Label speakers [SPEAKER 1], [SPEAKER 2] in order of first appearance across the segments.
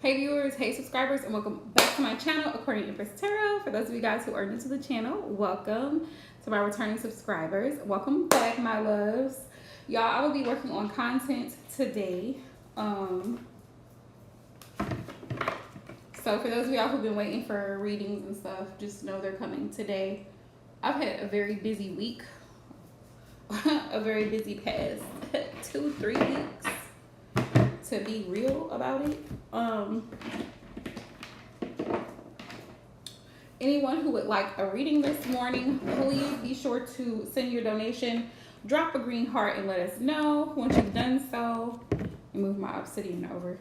[SPEAKER 1] Hey viewers, hey subscribers, and welcome back to my channel, According to Empress Tarot. For those of you guys who are new to the channel, welcome. To my returning subscribers, welcome back, my loves. Y'all, I will be working on content today. So for those of y'all who've been waiting for readings and stuff, just know they're coming today. I've had a very busy week, a very busy past 2-3 weeks. To be real about it, anyone who would like a reading this morning, please be sure to send your donation. Drop a green heart and let us know once you've done so. And move my obsidian over.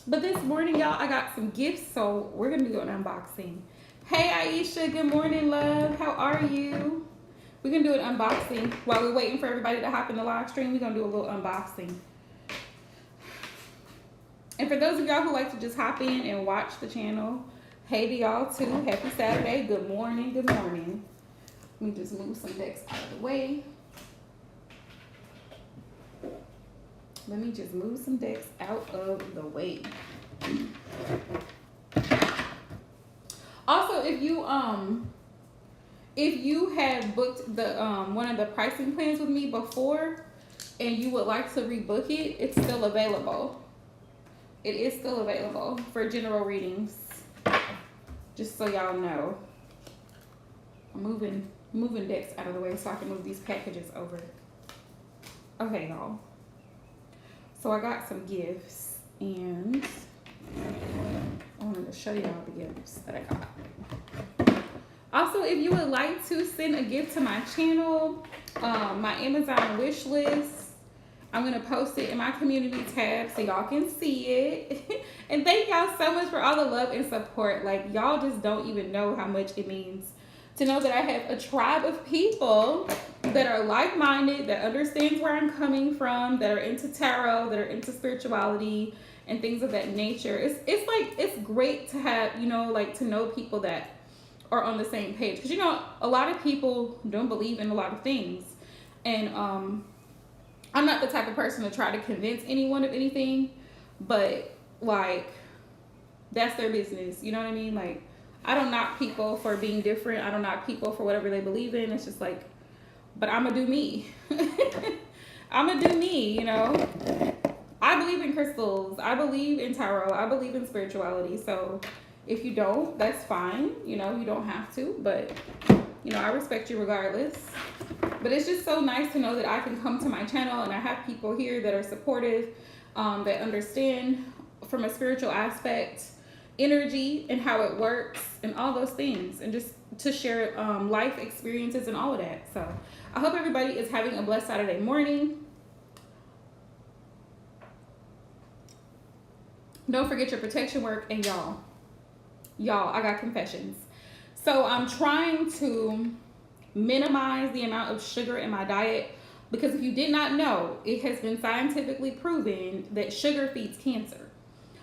[SPEAKER 1] But this morning, y'all, I got some gifts, so we're gonna do an unboxing. Hey Aisha, good morning, love. How are you? We're gonna do an unboxing while we're waiting for everybody to hop in the live stream. We're gonna do a little unboxing. And for those of y'all who like to just hop in and watch the channel, hey to y'all too. Happy Saturday. Good morning. Good morning. Let me just move some decks out of the way. Let me just move some decks out of the way. Also, if you had booked the one of the pricing plans with me before and you would like to rebook it, it's still available. It is still available for general readings. Just so y'all know. I'm moving decks out of the way so I can move these packages over. Okay, y'all. So I got some gifts and I wanted to show y'all the gifts that I got. Also, if you would like to send a gift to my channel, my Amazon wish list, I'm going to post it in my community tab so y'all can see it. And thank y'all so much for all the love and support. Like, y'all just don't even know how much it means to know that I have a tribe of people that are like-minded, that understands where I'm coming from, that are into tarot, that are into spirituality and things of that nature. It's great to have, like, to know people that are on the same page. Because, a lot of people don't believe in a lot of things. And, I'm not the type of person to try to convince anyone of anything, but like, that's their business. You know what I mean? Like, I don't knock people for being different. I don't knock people for whatever they believe in. It's just like, but I'm gonna do me. I'm gonna do me, I believe in crystals. I believe in tarot. I believe in spirituality. So if you don't, that's fine. You don't have to, but I respect you regardless. But it's just so nice to know that I can come to my channel and I have people here that are supportive, that understand from a spiritual aspect, energy and how it works and all those things, and just to share life experiences and all of that. So I hope everybody is having a blessed Saturday morning. Don't forget your protection work. And y'all, I got confessions. So I'm trying to minimize the amount of sugar in my diet, because if you did not know, it has been scientifically proven that sugar feeds cancer.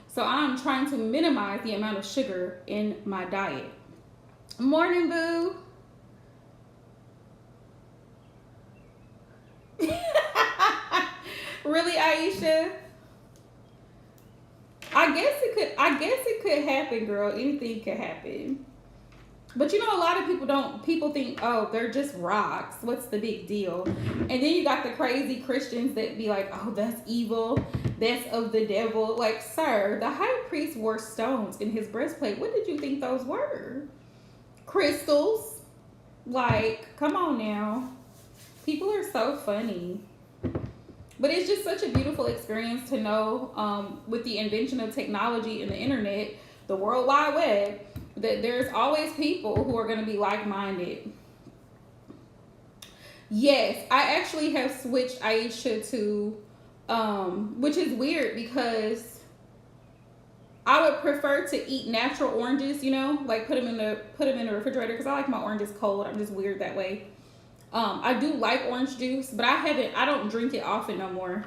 [SPEAKER 1] So I'm trying to minimize the amount of sugar in my diet. Morning, boo. Really, Aisha? I guess it could happen, girl. Anything could happen. But a lot of people think, oh, they're just rocks. What's the big deal? And then you got the crazy Christians that be like, oh, that's evil. That's of the devil. Like, sir, the high priest wore stones in his breastplate. What did you think those were? Crystals. Like, come on now. People are so funny. But it's just such a beautiful experience to know, with the invention of technology and the internet, the World Wide Web, that there's always people who are going to be like-minded. Yes, I actually have switched Aisha to, which is weird because I would prefer to eat natural oranges, like put them in the refrigerator, because I like my oranges cold. I'm just weird that way. I do like orange juice, but I don't drink it often no more.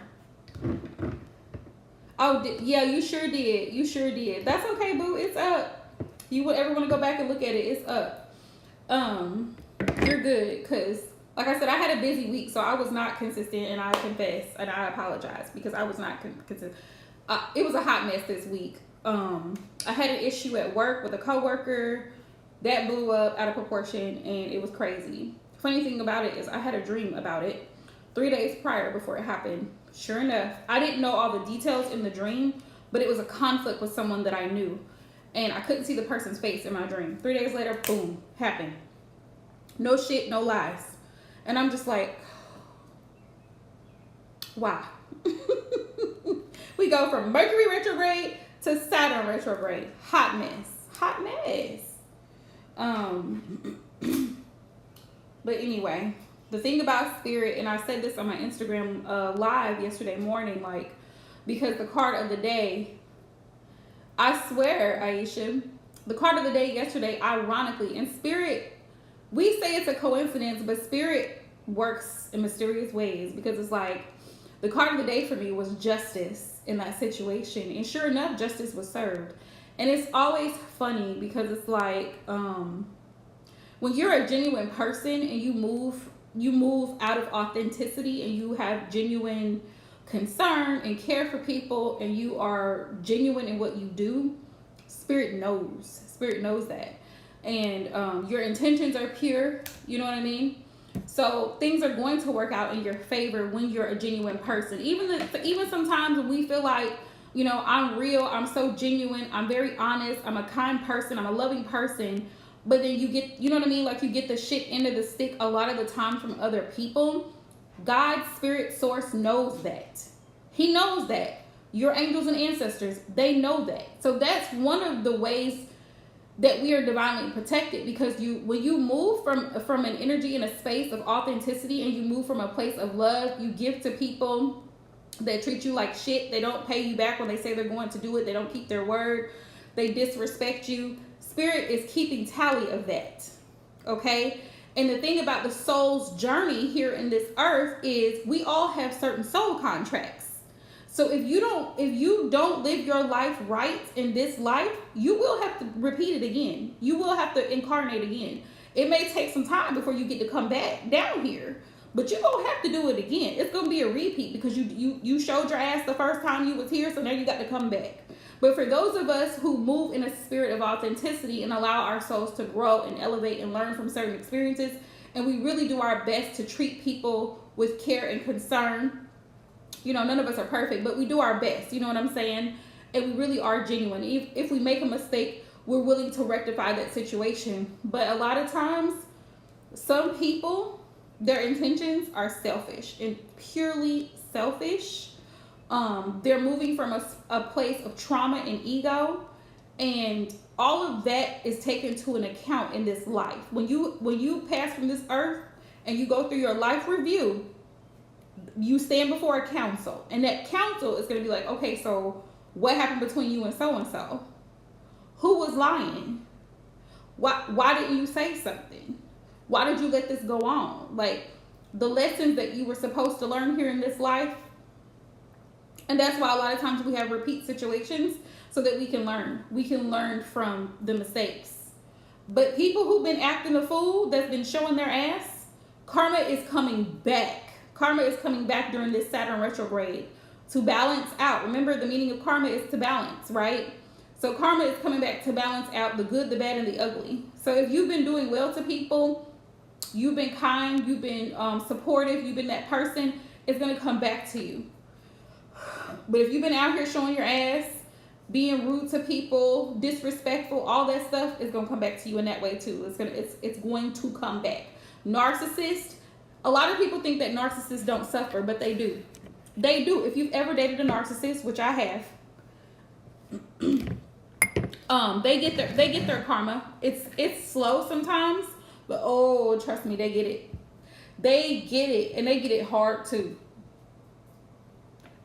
[SPEAKER 1] Oh, yeah, you sure did. You sure did. That's okay, boo. It's up. You would ever want to go back and look at it, it's up. You're good, because like I said, I had a busy week, so I was not consistent, and I confess and I apologize because I was not consistent. It was a hot mess this week. I had an issue at work with a coworker that blew up out of proportion, and it was crazy. Funny thing about it is I had a dream about it 3 days prior before it happened. Sure enough, I didn't know all the details in the dream, but it was a conflict with someone that I knew, and I couldn't see the person's face in my dream. 3 days later, boom, happened. No shit, no lies. And I'm just like, wow. We go from Mercury retrograde to Saturn retrograde. Hot mess. Hot mess. But anyway, the thing about spirit, and I said this on my Instagram live yesterday morning, like, because the card of the day, I swear, Aisha, the card of the day yesterday, ironically, in spirit, we say it's a coincidence, but spirit works in mysterious ways, because it's like, the card of the day for me was justice in that situation. And sure enough, justice was served. And it's always funny because it's like, when you're a genuine person and you move out of authenticity and you have genuine concern and care for people and you are genuine in what you do, spirit knows that. And your intentions are pure, you know what I mean? So things are going to work out in your favor when you're a genuine person. Even sometimes when we feel like, you know, I'm real, I'm so genuine, I'm very honest, I'm a kind person, I'm a loving person, but then you get, you know what I mean? Like, you get the shit end of the stick a lot of the time from other people. God, spirit, source knows that. He knows that. Your angels and ancestors, they know that. So that's one of the ways that we are divinely protected, because when you move from an energy in a space of authenticity and you move from a place of love, you give to people that treat you like shit. They don't pay you back when they say they're going to do it. They don't keep their word. They disrespect you. Spirit is keeping tally of that. Okay? And the thing about the soul's journey here in this earth is we all have certain soul contracts. So if you don't live your life right in this life, you will have to repeat it again. You will have to incarnate again. It may take some time before you get to come back down here, but you're gonna have to do it again. It's gonna be a repeat because you showed your ass the first time you was here, so now you got to come back. But for those of us who move in a spirit of authenticity and allow our souls to grow and elevate and learn from certain experiences, and we really do our best to treat people with care and concern. You know, none of us are perfect, but we do our best. You know what I'm saying? And we really are genuine. If we make a mistake, we're willing to rectify that situation. But a lot of times, some people, their intentions are selfish and purely selfish. They're moving from a place of trauma and ego, and all of that is taken into an account in this life. When you pass from this earth and you go through your life review, you stand before a council, and that council is going to be like, okay, so what happened between you and so? Who was lying? Why didn't you say something? Why did you let this go on? Like, the lessons that you were supposed to learn here in this life. And that's why a lot of times we have repeat situations, so that we can learn. We can learn from the mistakes. But people who've been acting a fool, that's been showing their ass, karma is coming back. Karma is coming back during this Saturn retrograde to balance out. Remember, the meaning of karma is to balance, right? So karma is coming back to balance out the good, the bad, and the ugly. So if you've been doing well to people, you've been kind, you've been supportive, you've been that person, it's going to come back to you. But if you've been out here showing your ass, being rude to people, disrespectful, all that stuff is going to come back to you in that way too. It's going to come back. Narcissist. A lot of people think that narcissists don't suffer, but they do. They do. If you've ever dated a narcissist, which I have, they get their karma. It's slow sometimes, but oh, trust me, they get it. They get it, and they get it hard too.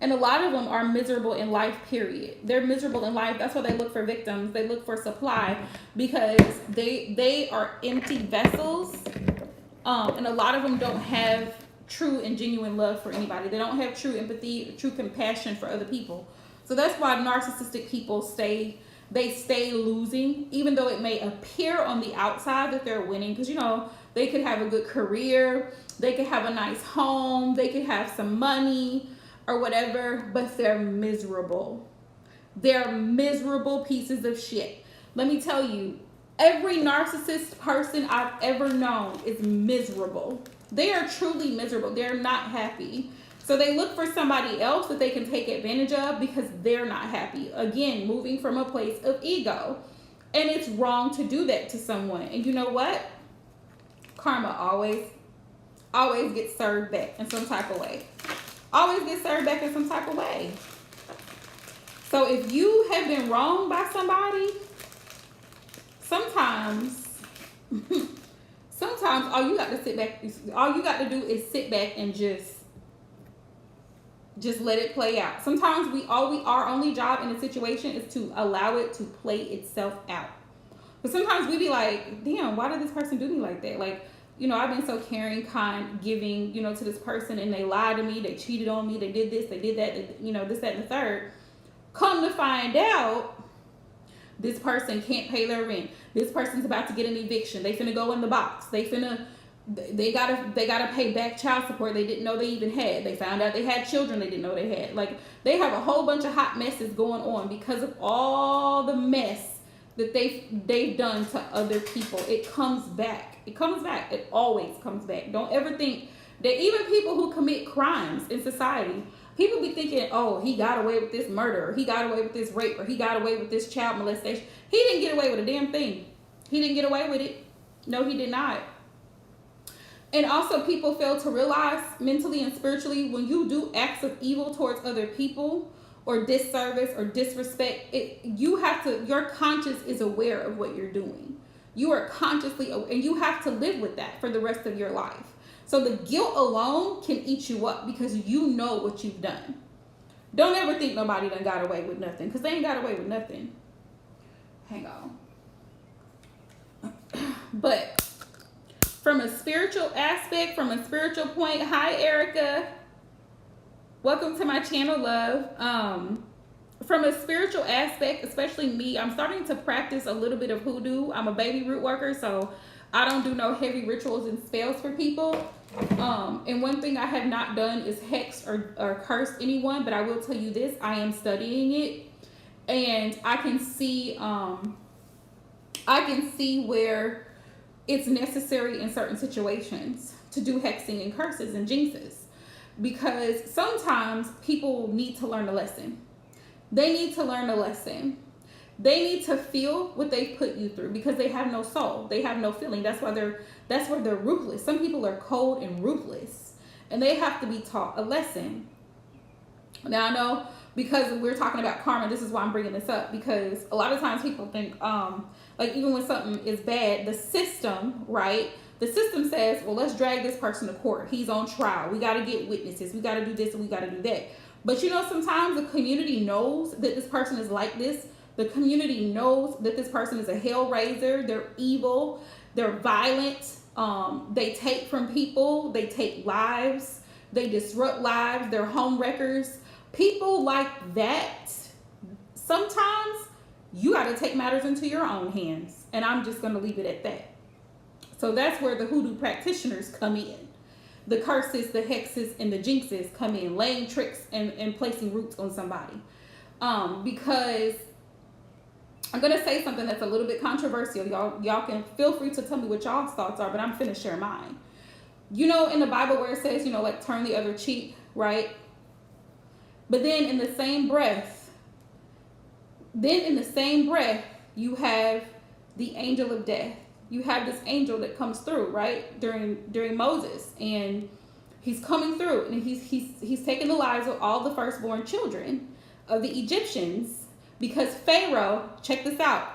[SPEAKER 1] And a lot of them are miserable in life, period. They're miserable in life. That's why they look for victims. They look for supply, because they are empty vessels. And a lot of them don't have true and genuine love for anybody. They don't have true empathy, true compassion for other people. So that's why narcissistic people stay losing, even though it may appear on the outside that they're winning. Because, you know, they could have a good career, they could have a nice home, they could have some money, or whatever, but they're miserable. They're miserable pieces of shit. Let me tell you, every narcissist person I've ever known is miserable. They are truly miserable. They're not happy. So they look for somebody else that they can take advantage of because they're not happy. Again, moving from a place of ego. And it's wrong to do that to someone. And you know what? Karma always gets served back in some type of way. Always gets served back in some type of way. So if you have been wronged by somebody, sometimes all you got to do is sit back and just let it play out. Sometimes our only job in a situation is to allow it to play itself out. But sometimes we be like, damn, why did this person do me like that? Like, I've been so caring, kind, giving, to this person, and they lied to me, they cheated on me, they did this, they did that, this, that, and the third. Come to find out, this person can't pay their rent. This person's about to get an eviction. They finna go in the box. They gotta pay back child support they didn't know they even had. They found out they had children they didn't know they had. Like, they have a whole bunch of hot messes going on because of all the mess that they've done to other people. It comes back. It comes back. It always comes back. Don't ever think that even people who commit crimes in society, people be thinking, oh, he got away with this murder, or he got away with this rape, or he got away with this child molestation. He didn't get away with a damn thing. He didn't get away with it. No, he did not. And also, people fail to realize mentally and spiritually, when you do acts of evil towards other people, or disservice or disrespect, your conscience is aware of what you're doing. You are consciously, and you have to live with that for the rest of your life. So the guilt alone can eat you up because you know what you've done. Don't ever think nobody done got away with nothing, because they ain't got away with nothing. Hang on. But from a spiritual aspect, from a spiritual point, hi Erica. Welcome to my channel, love. From a spiritual aspect, especially me, I'm starting to practice a little bit of hoodoo. I'm a baby root worker, so I don't do no heavy rituals and spells for people. And one thing I have not done is hex or curse anyone, but I will tell you this, I am studying it, and I can see where it's necessary in certain situations to do hexing and curses and jinxes, because sometimes people need to learn a lesson. They need to learn a lesson. They need to feel what they've put you through, because they have no soul. They have no feeling. That's why they're ruthless. Some people are cold and ruthless, and they have to be taught a lesson. Now, I know, because we're talking about karma, this is why I'm bringing this up, because a lot of times people think, like, even when something is bad, the system, right? The system says, well, let's drag this person to court. He's on trial. We got to get witnesses. We got to do this and we got to do that. But sometimes the community knows that this person is like this. The community knows that this person is a hellraiser. They're evil. They're violent. They take from people. They take lives. They disrupt lives. They're home wreckers. People like that, sometimes you got to take matters into your own hands. And I'm just going to leave it at that. So that's where the hoodoo practitioners come in. The curses, the hexes, and the jinxes come in, laying tricks and placing roots on somebody. Because I'm going to say something that's a little bit controversial. Y'all can feel free to tell me what y'all's thoughts are, but I'm finna share mine. In the Bible where it says, like, turn the other cheek, right? But then in the same breath, you have the angel of death. You have this angel that comes through, right, during Moses, and he's coming through, and he's taking the lives of all the firstborn children of the Egyptians, because Pharaoh, check this out,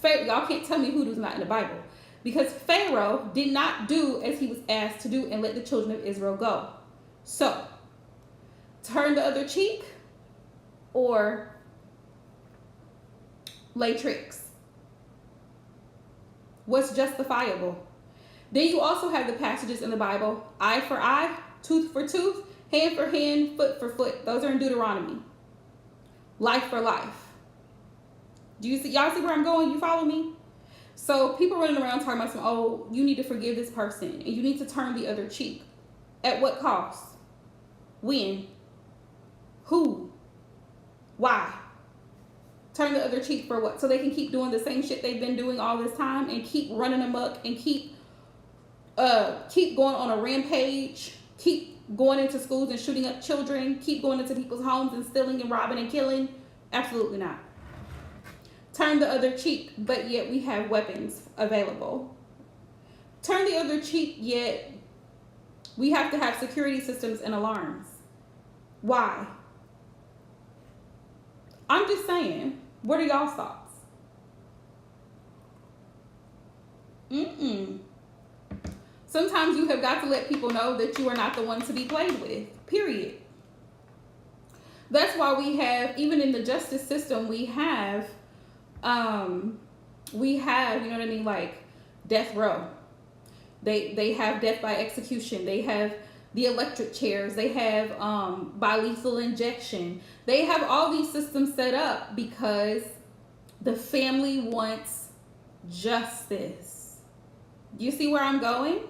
[SPEAKER 1] y'all can't tell me hoodoo's not in the Bible, because Pharaoh did not do as he was asked to do and let the children of Israel go. So, turn the other cheek or lay tricks. What's justifiable? Then you also have the passages in the Bible, eye for eye, tooth for tooth, hand for hand, foot for foot. Those are in Deuteronomy. Life for life. Y'all see where I'm going? You follow me? So people running around talking about oh, you need to forgive this person and you need to turn the other cheek. At what cost? When? Who? Why? Turn the other cheek for what? So they can keep doing the same shit they've been doing all this time and keep running amok and keep going on a rampage, keep going into schools and shooting up children, keep going into people's homes and stealing and robbing and killing? Absolutely not. Turn the other cheek, but yet we have weapons available. Turn the other cheek, yet we have to have security systems and alarms. Why? I'm just saying, what are y'all's thoughts? Sometimes you have got to let people know that you are not the one to be played with, period. That's why we have, even in the justice system, we have, you know what I mean, like death row. They have death by execution. They have the electric chairs. They have by lethal injection. They have all these systems set up because the family wants justice. You see where I'm going?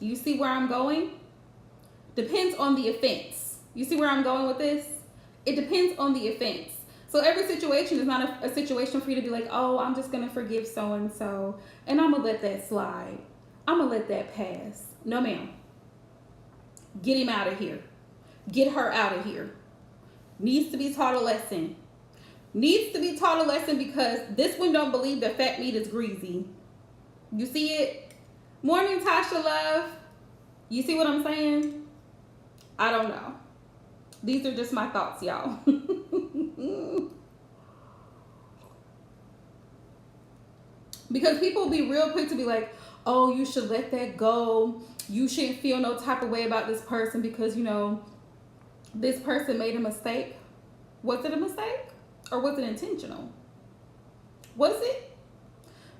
[SPEAKER 1] You see where I'm going? Depends on the offense. You see where I'm going with this? It depends on the offense. So every situation is not a situation for you to be like, oh, I'm just going to forgive so-and-so and I'm going to let that slide. I'm going to let that pass. No, ma'am. Get him out of here. Get her out of here. Needs to be taught a lesson. Needs to be taught a lesson because this one don't believe that fat meat is greasy. You see it? Morning, Tasha Love. You see what I'm saying? I don't know. These are just my thoughts, y'all. Because people will be real quick to be like, oh, you should let that go. You shouldn't feel no type of way about this person because, you know, this person made a mistake. Was it a mistake? Or was it intentional? Was it?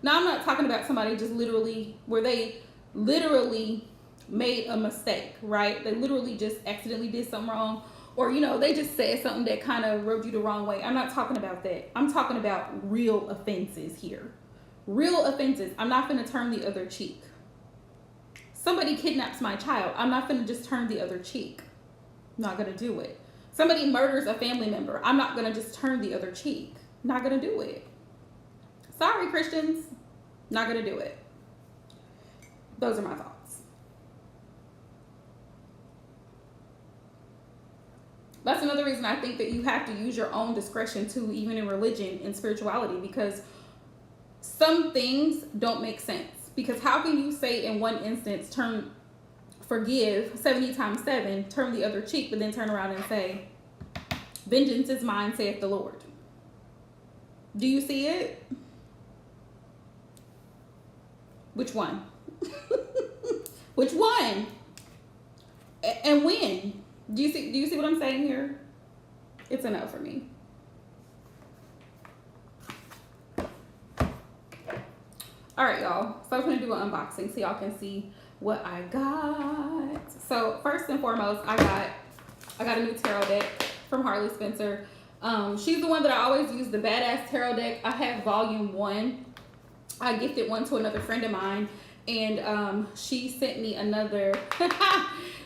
[SPEAKER 1] Now, I'm not talking about somebody just literally, where they literally made a mistake, right? They literally just accidentally did something wrong. Or, you know, they just said something that kind of rubbed you the wrong way. I'm not talking about that. I'm talking about real offenses here. Real offenses. I'm not going to turn the other cheek. Somebody kidnaps my child. I'm not going to just turn the other cheek. I'm not going to do it. Somebody murders a family member. I'm not going to just turn the other cheek. Not going to do it. Sorry, Christians. Not going to do it. Those are my thoughts. That's another reason I think that you have to use your own discretion too, even in religion and spirituality, because some things don't make sense. Because how can you say in one instance, forgive 70 times 7, turn the other cheek, but then turn around and say, vengeance is mine, saith the Lord? Do you see it? Which one? Which one? And when? Do you see what I'm saying here? It's a no for me. All right, y'all. So I'm going to do an unboxing so y'all can see what I got. So first and foremost, I got a new tarot deck from Harley Spencer. She's the one that I always use, the Badass Tarot deck. I have volume 1. I gifted one to another friend of mine, and she sent me another.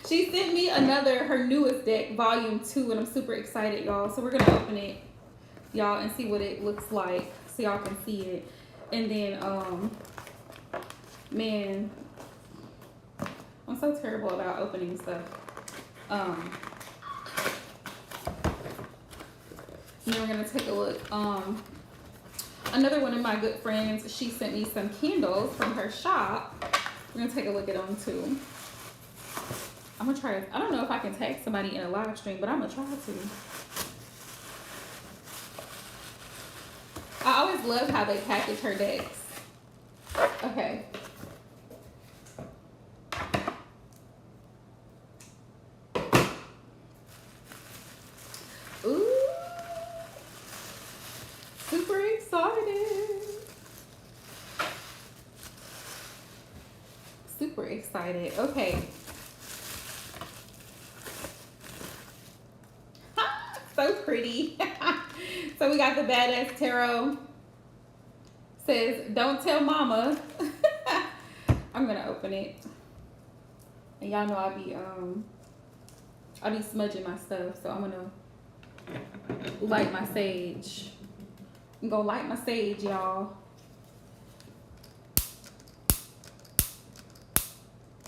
[SPEAKER 1] She sent me her newest deck, volume 2, and I'm super excited, y'all. So we're gonna open it, y'all, and see what it looks like, so y'all can see it. And then, man, I'm so terrible about opening stuff. And then we're gonna take a look. Another one of my good friends, she sent me some candles from her shop. We're gonna take a look at them too. I'm gonna try. I don't know if I can tag somebody in a live stream, but I'm gonna try to. I always love how they package her decks. Okay. Ooh. Super excited. Super excited. Okay. So pretty. So we got the Badass Tarot. Says, don't tell mama. I'm gonna open it. And y'all know I be smudging my stuff, so I'm gonna light my sage. I'm gonna light my sage, y'all.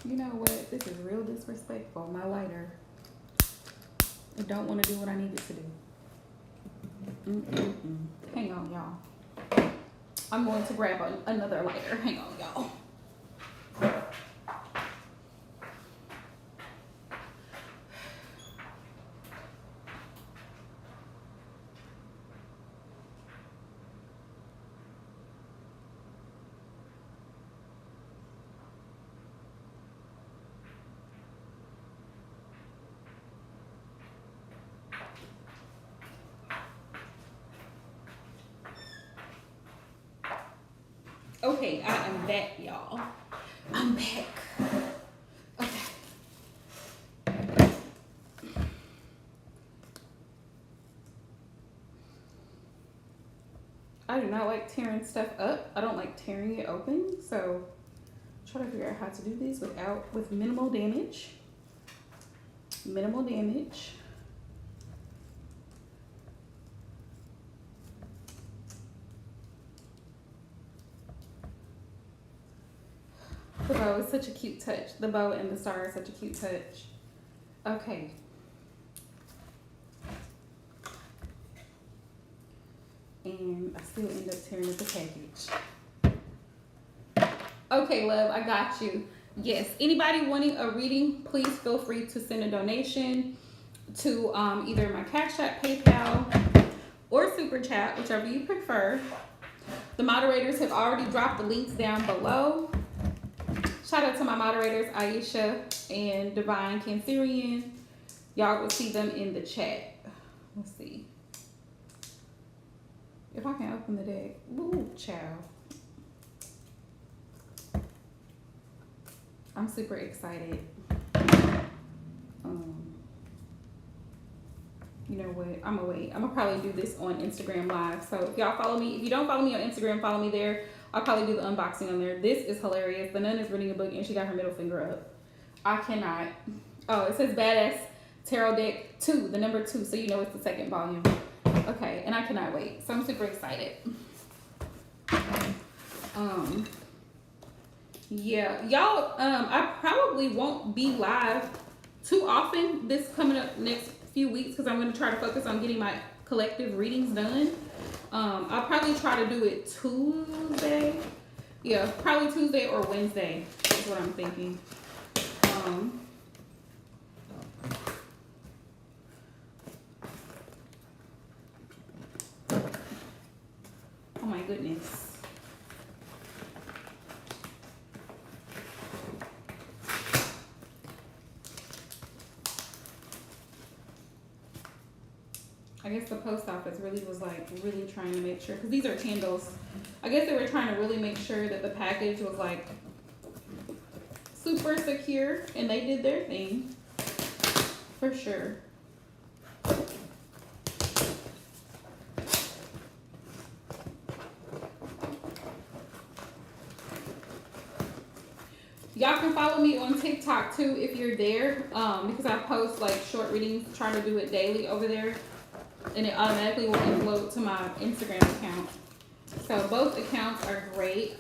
[SPEAKER 1] You know what? This is real disrespectful. My lighter. I don't want to do what I need it to do. Hang on, y'all. I'm going to grab another lighter. Hang on, y'all. Okay, I am back, y'all. I'm back. Okay. I do not like tearing stuff up. I don't like tearing it open, so try to figure out how to do this with minimal damage. Minimal damage. The bow is such a cute touch. The bow and the star is such a cute touch. Okay. And I still end up tearing up the package. Okay, love, I got you. Yes, anybody wanting a reading, please feel free to send a donation to either my Cash App, PayPal, or Super Chat, whichever you prefer. The moderators have already dropped the links down below. Shout out to my moderators, Aisha and Divine Cancerian. Y'all will see them in the chat. Let's see. If I can open the deck. Ooh, child. I'm super excited. You know what? I'm gonna wait. I'm gonna probably do this on Instagram Live. So if y'all follow me, if you don't follow me on Instagram, follow me there. I'll probably do the unboxing on there. This is hilarious. The nun is reading a book and she got her middle finger up. I cannot. Oh, it says Badass Tarot Deck 2, the number 2. So you know it's the second volume. Okay, and I cannot wait. So I'm super excited. Yeah, y'all, I probably won't be live too often this coming up next few weeks because I'm going to try to focus on getting my collective readings done. I'll probably try to do it Tuesday. Yeah, probably Tuesday or Wednesday is what I'm thinking. Oh my goodness. I guess the post office really was like really trying to make sure, because these are candles. I guess they were trying to really make sure that the package was like super secure, and they did their thing for sure. Y'all can follow me on TikTok too if you're there, because I post like short readings, try to do it daily over there, and it automatically will upload to my Instagram account. So both accounts are great.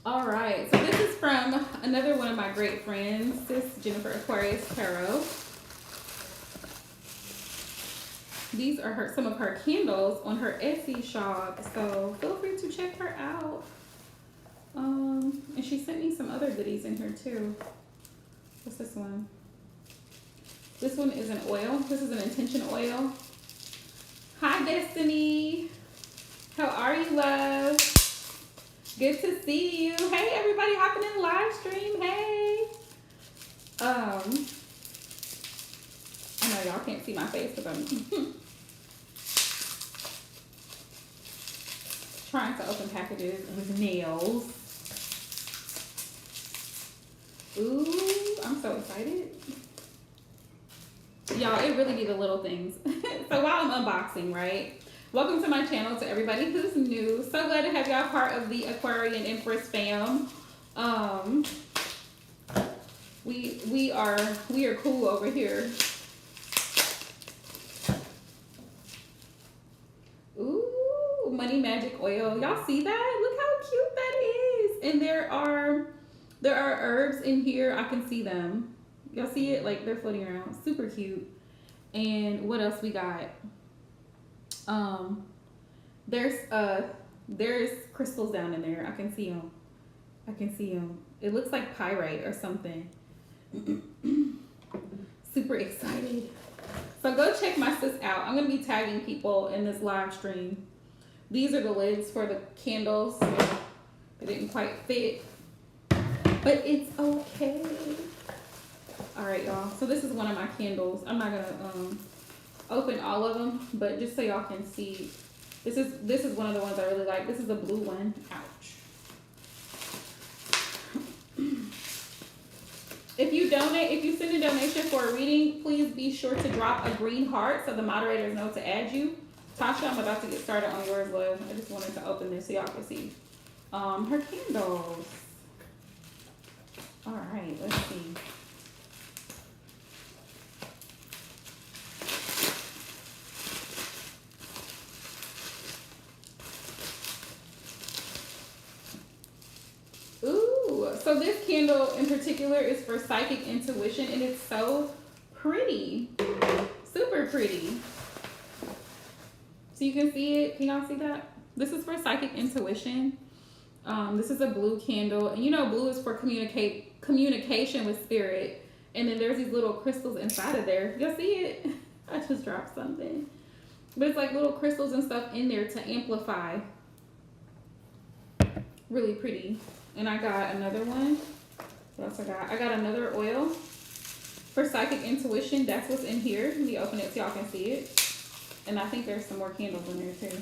[SPEAKER 1] All right, so this is from another one of my great friends, Sis Jennifer Aquarius Tarot. These are some of her candles on her Etsy shop, so feel free to check her out. And she sent me some other goodies in here too. What's this one? This one is an oil. This is an intention oil. Hi, Destiny. How are you, love? Good to see you. Hey, everybody hopping in the live stream. Hey. I know y'all can't see my face because I'm trying to open packages with nails. Ooh, I'm so excited. Y'all, it really be the little things. So while I'm unboxing, right? Welcome to my channel, to everybody who's new. So glad to have y'all part of the Aquarian Empress fam. We are cool over here. Ooh, Money Magic Oil. Y'all see that? Look how cute that is. And there are herbs in here. I can see them. Y'all see it? Like they're floating around. Super cute. And what else we got? There's crystals down in there. I can see them. It looks like pyrite or something. Super excited. So go check my sis out. I'm gonna be tagging people in this live stream. These are the lids for the candles. They didn't quite fit, but it's okay. All right, y'all. So this is one of my candles. I'm not gonna open all of them, but just so y'all can see, this is one of the ones I really like. This is a blue one. Ouch. If you send a donation for a reading, please be sure to drop a green heart so the moderators know to add you. Tasha, I'm about to get started on yours, love. I just wanted to open this so y'all can see her candles. All right, let's see. So this candle in particular is for psychic intuition, and it's so pretty. Super pretty. So you can see it. Can y'all see that? This is for psychic intuition. This is a blue candle, and you know blue is for communication with spirit. And then there's these little crystals inside of there. Y'all see it? I just dropped something. But it's like little crystals and stuff in there to amplify. Really pretty. And I got another one. What else I got? I got another oil for psychic intuition. That's what's in here. Let me open it so y'all can see it. And I think there's some more candles in there too.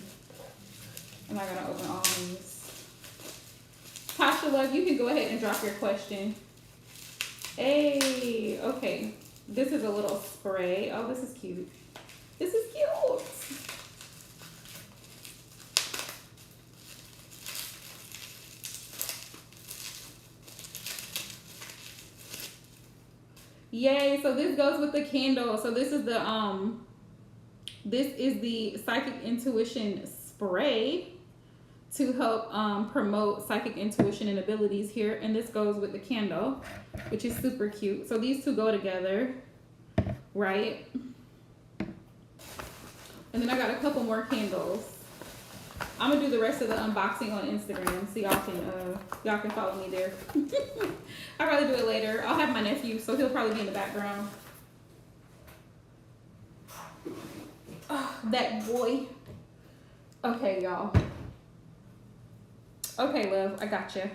[SPEAKER 1] I'm not gonna open all these. Tasha Love, you can go ahead and drop your question. Hey, okay. This is a little spray. Oh, this is cute. This is cute. Yay, so this goes with the candle. So this is the psychic intuition spray to help promote psychic intuition and abilities here. And this goes with the candle, which is super cute. So these two go together, right? And then I got a couple more candles. I'm gonna do the rest of the unboxing on Instagram so y'all can follow me there. I'll probably do it later. I'll have my nephew, so he'll probably be in the background. Oh, that boy. Okay, y'all. Okay, love, I got you.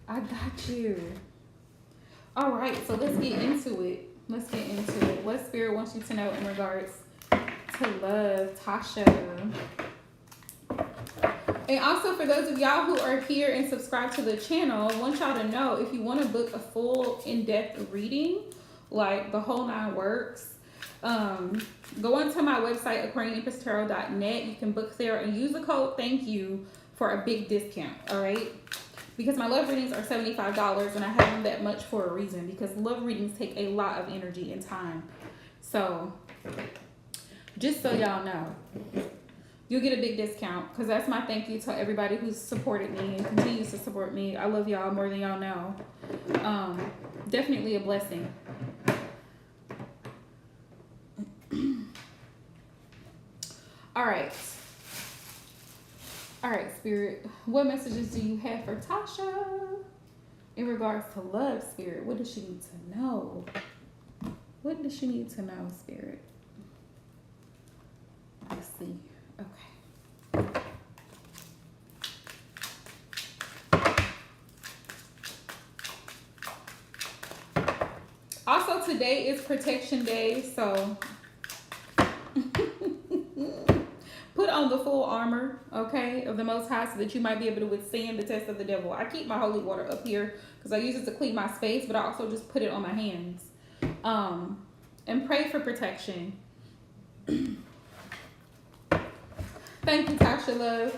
[SPEAKER 1] I got you. All right, so let's get into it. What spirit wants you to know in regards to love, Tasha? And also for those of y'all who are here and subscribe to the channel, I want y'all to know if you want to book a full in-depth reading, like the whole 9 works, go onto my website, aquariumempresstarot.net. You can book there and use the code thank you for a big discount. All right, because my love readings are $75 and I have them that much for a reason, because love readings take a lot of energy and time. So just so y'all know, you'll get a big discount, because that's my thank you to everybody who's supported me and continues to support me. I love y'all more than y'all know. Definitely a blessing. All right, Spirit, what messages do you have for Tasha in regards to love, Spirit? What does she need to know? What does she need to know, Spirit? Let's see. Okay. Also, today is Protection Day, so put on the full armor, okay, of the Most High, so that you might be able to withstand the test of the devil. I keep my holy water up here because I use it to clean my space, but I also just put it on my hands. And pray for protection. Thank you, Tasha Love.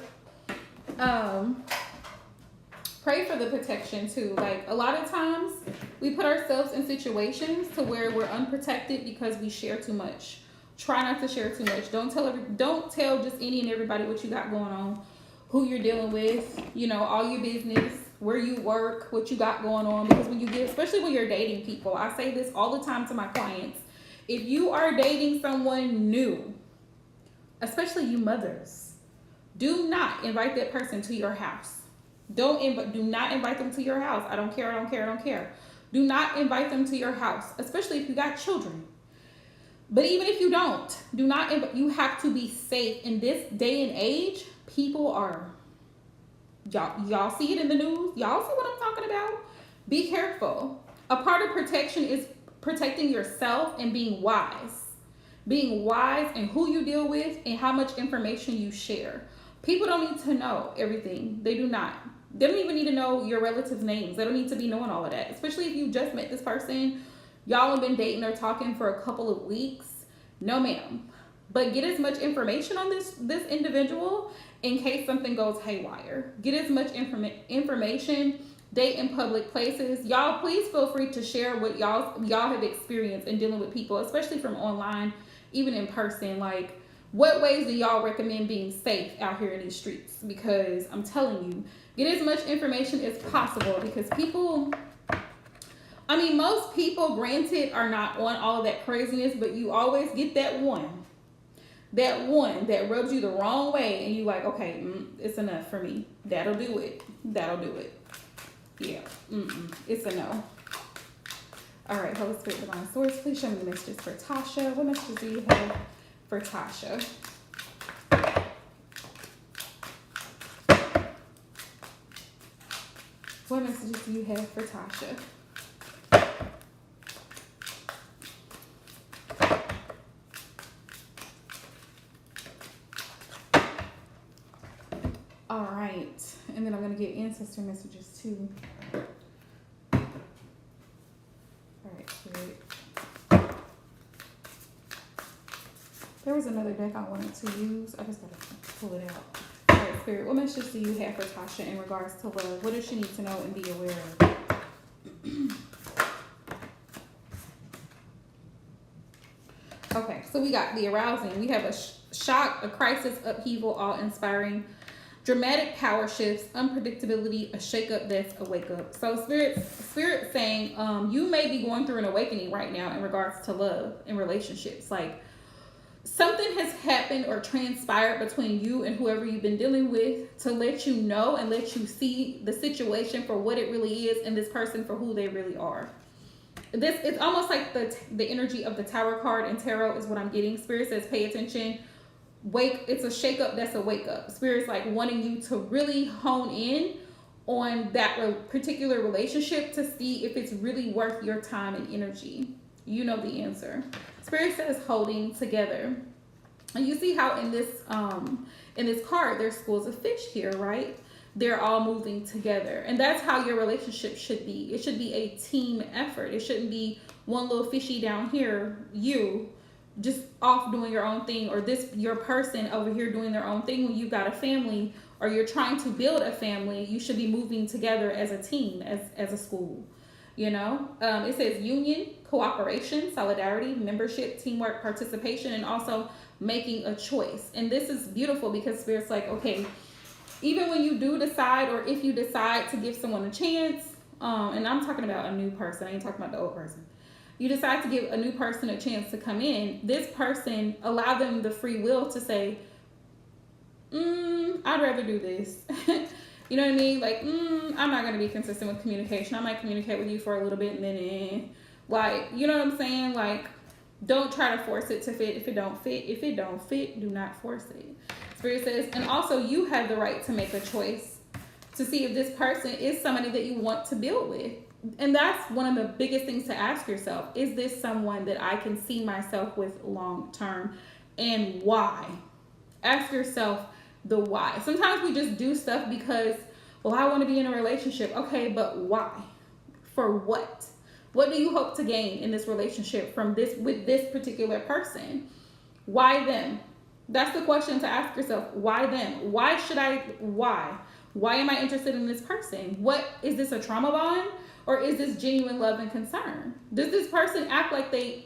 [SPEAKER 1] Pray for the protection too. Like a lot of times we put ourselves in situations to where we're unprotected because we share too much. Try not to share too much. Don't tell just any and everybody what you got going on, who you're dealing with, you know, all your business, where you work, what you got going on. Because when you get, especially when you're dating people, I say this all the time to my clients. If you are dating someone new, especially you mothers, do not invite that person to your house. Do not invite them to your house. I don't care. Do not invite them to your house, especially if you got children. But even if you don't, you have to be safe. In this day and age, people are, y'all see it in the news. Y'all see what I'm talking about? Be careful. A part of protection is protecting yourself and being wise. Being wise in who you deal with and how much information you share. People don't need to know everything. They do not. They don't even need to know your relatives' names. They don't need to be knowing all of that. Especially if you just met this person, y'all have been dating or talking for a couple of weeks. No, ma'am. But get as much information on this individual in case something goes haywire. Get as much information. Date in public places. Y'all, please feel free to share what y'all have experienced in dealing with people, especially from online, even in person. Like, what ways do y'all recommend being safe out here in these streets? Because I'm telling you, get as much information as possible, because people, I mean, most people, granted, are not on all of that craziness, but you always get that one that rubs you the wrong way, and you like, okay, it's enough for me. That'll do it. Yeah, it's a no. All right, Holy Spirit, Divine Source, please show me the messages for Tasha. What messages do you have for Tasha? What messages do you have for Tasha? All right, and then I'm going to get ancestor messages too. All right, Spirit. There was another deck I wanted to use. I just got to pull it out. All right, Spirit, what messages do you have for Tasha in regards to love? What does she need to know and be aware of? Okay, so we got the arousing. We have a shock, a crisis, upheaval, awe-inspiring, dramatic power shifts, unpredictability, a shake-up, that's a wake-up. So Spirit saying you may be going through an awakening right now in regards to love and relationships. Like, something has happened or transpired between you and whoever you've been dealing with to let you know and let you see the situation for what it really is and this person for who they really are. It's almost like the energy of the Tower card in tarot is what I'm getting. Spirit says pay attention. It's a shake up, that's a wake up. Spirit's like wanting you to really hone in on that particular relationship to see if it's really worth your time and energy. You know the answer. Spirit says holding together. And you see how in this card there's schools of fish here, right? They're all moving together. And that's how your relationship should be. It should be a team effort. It shouldn't be one little fishy down here, you just off doing your own thing, or your person over here doing their own thing. When you've got a family or you're trying to build a family, you should be moving together as a team, as a school. You know, it says union, cooperation, solidarity, membership, teamwork, participation, and also making a choice. And this is beautiful because Spirit's like, okay, even when you do decide, or if you decide to give someone a chance, and I'm talking about a new person, I ain't talking about the old person. You decide to give a new person a chance to come in, this person, allow them the free will to say, I'd rather do this. You know what I mean? Like, I'm not going to be consistent with communication. I might communicate with you for a little bit and then, like, you know what I'm saying? Like, don't try to force it to fit if it don't fit. If it don't fit, do not force it. Spirit says, and also you have the right to make a choice to see if this person is somebody that you want to build with. And that's one of the biggest things to ask yourself. Is this someone that I can see myself with long term? And why? Ask yourself the why. Sometimes we just do stuff because, well, I want to be in a relationship. Okay, but why? For what? What do you hope to gain in this relationship with this particular person? Why them? That's the question to ask yourself. Why them? Why? Why am I interested in this person? What is this, a trauma bond? Or is this genuine love and concern? Does this person act like they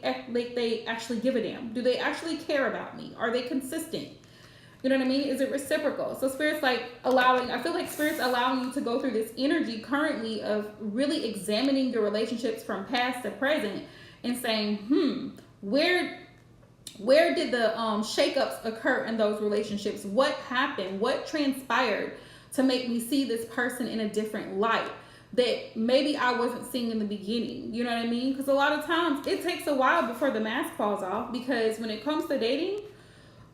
[SPEAKER 1] actually give a damn? Do they actually care about me? Are they consistent? You know what I mean? Is it reciprocal? So Spirit's like allowing, I feel like Spirit's allowing you to go through this energy currently of really examining your relationships from past to present and saying, where did the shakeups occur in those relationships? What happened? What transpired to make me see this person in a different light that maybe I wasn't seeing in the beginning? You know what I mean? Because a lot of times it takes a while before the mask falls off, because when it comes to dating,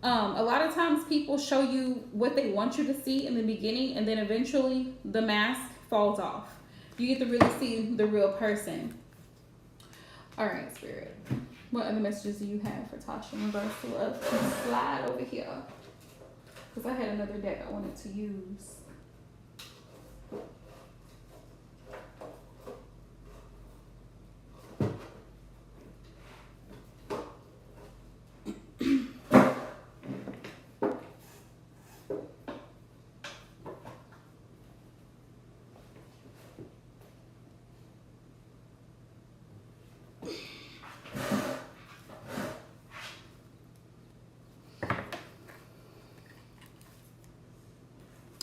[SPEAKER 1] a lot of times people show you what they want you to see in the beginning, and then eventually the mask falls off. You get to really see the real person. All right, Spirit. What other messages do you have for Tasha in regards to love? Slide over here, because I had another deck I wanted to use.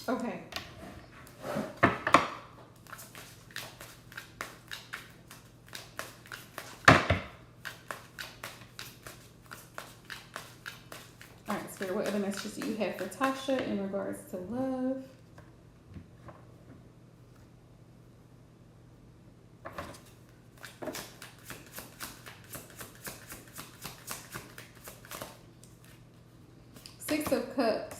[SPEAKER 1] Okay. All right, Spirit, what other messages do you have for Tasha in regards to love? Six of Cups.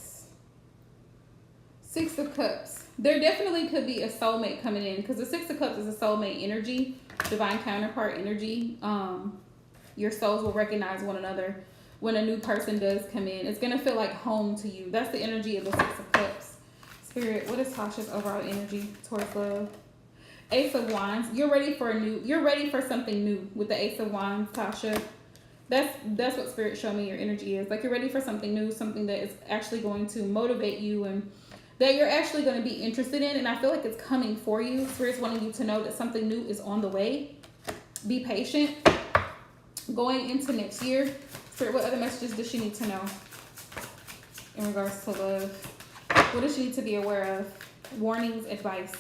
[SPEAKER 1] Six of Cups. There definitely could be a soulmate coming in, because the Six of Cups is a soulmate energy, divine counterpart energy. Your souls will recognize one another when a new person does come in. It's going to feel like home to you. That's the energy of the Six of Cups. Spirit, what is Tasha's overall energy towards love? Ace of Wands. You're ready for something new with the Ace of Wands, Tasha. That's what Spirit showed me your energy is. Like, you're ready for something new, something that is actually going to motivate you and that you're actually going to be interested in. And I feel like it's coming for you. Spirit's wanting you to know that something new is on the way. Be patient. Going into next year, Spirit, what other messages does she need to know in regards to love? What does she need to be aware of? Warnings, advice.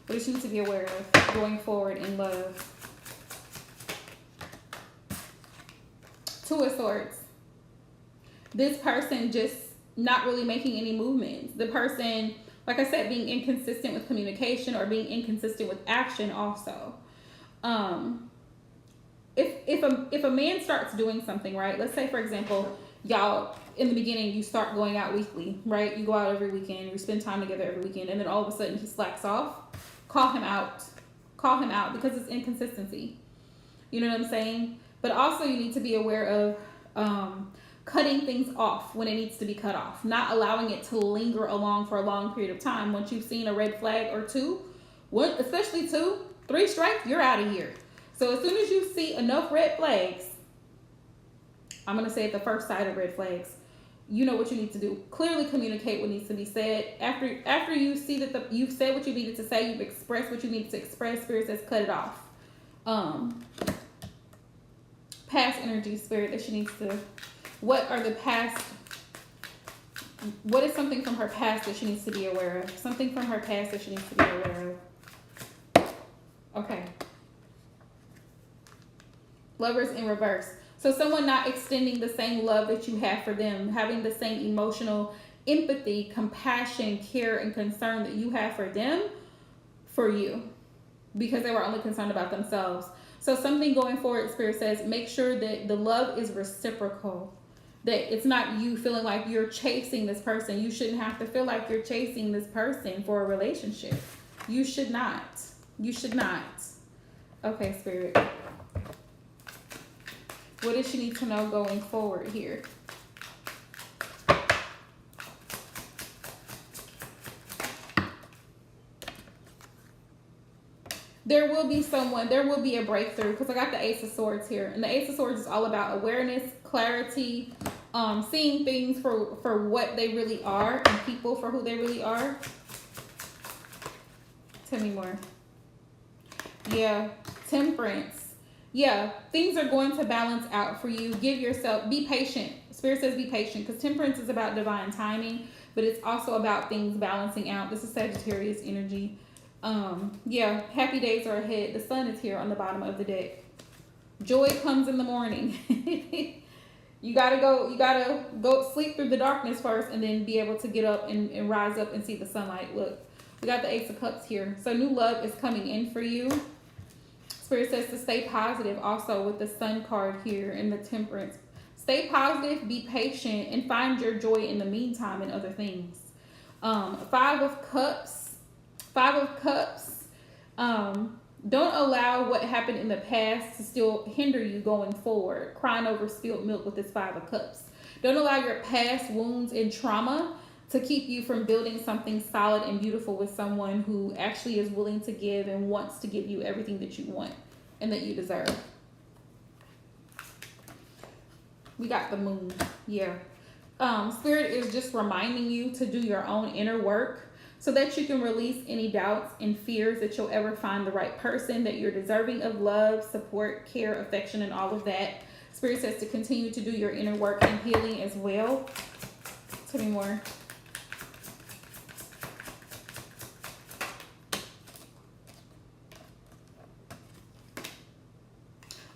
[SPEAKER 1] What does she need to be aware of going forward in love? Two of Swords. This person just not really making any movements. The person, like I said, being inconsistent with communication or being inconsistent with action also. If a man starts doing something, right? Let's say, for example, y'all, in the beginning, you start going out weekly, right? You go out every weekend, you spend time together every weekend, and then all of a sudden he slacks off. Call him out. Call him out, because it's inconsistency. You know what I'm saying? But also you need to be aware of cutting things off when it needs to be cut off. Not allowing it to linger along for a long period of time. Once you've seen a red flag or two, especially 2, 3 strikes, you're out of here. So as soon as you see enough red flags, I'm going to say at the first sight of red flags, you know what you need to do. Clearly communicate what needs to be said. After you see that you've said what you needed to say, you've expressed what you needed to express, Spirit says cut it off. Past energy, Spirit, that she needs to... What is something from her past that she needs to be aware of? Something from her past that she needs to be aware of. Okay. Lovers in reverse. So someone not extending the same love that you have for them, having the same emotional empathy, compassion, care, and concern that you have for them, for you, because they were only concerned about themselves. So something going forward, Spirit says, make sure that the love is reciprocal. That it's not you feeling like you're chasing this person. You shouldn't have to feel like you're chasing this person for a relationship. You should not. You should not. Okay, Spirit. What does she need to know going forward here? There will be a breakthrough, because I got the Ace of Swords here. And the Ace of Swords is all about awareness, clarity, seeing things for what they really are and people for who they really are. Tell me more. Yeah, temperance. Yeah, things are going to balance out for you. Give yourself, be patient. Spirit says be patient because temperance is about divine timing, but it's also about things balancing out. This is Sagittarius energy. Yeah, happy days are ahead. The sun is here on the bottom of the deck. Joy comes in the morning. You gotta go sleep through the darkness first and then be able to get up and rise up and see the sunlight. Look, we got the Ace of Cups here. So new love is coming in for you. Spirit says to stay positive also with the Sun card here and the Temperance. Stay positive, be patient, and find your joy in the meantime in other things. Five of Cups. Don't allow what happened in the past to still hinder you going forward. Crying over spilled milk with this Five of Cups. Don't allow your past wounds and trauma to keep you from building something solid and beautiful with someone who actually is willing to give and wants to give you everything that you want and that you deserve. We got the Moon. Yeah. Spirit is just reminding you to do your own inner work so that you can release any doubts and fears that you'll ever find the right person, that you're deserving of love, support, care, affection, and all of that. Spirit says to continue to do your inner work and healing as well. Tell me more.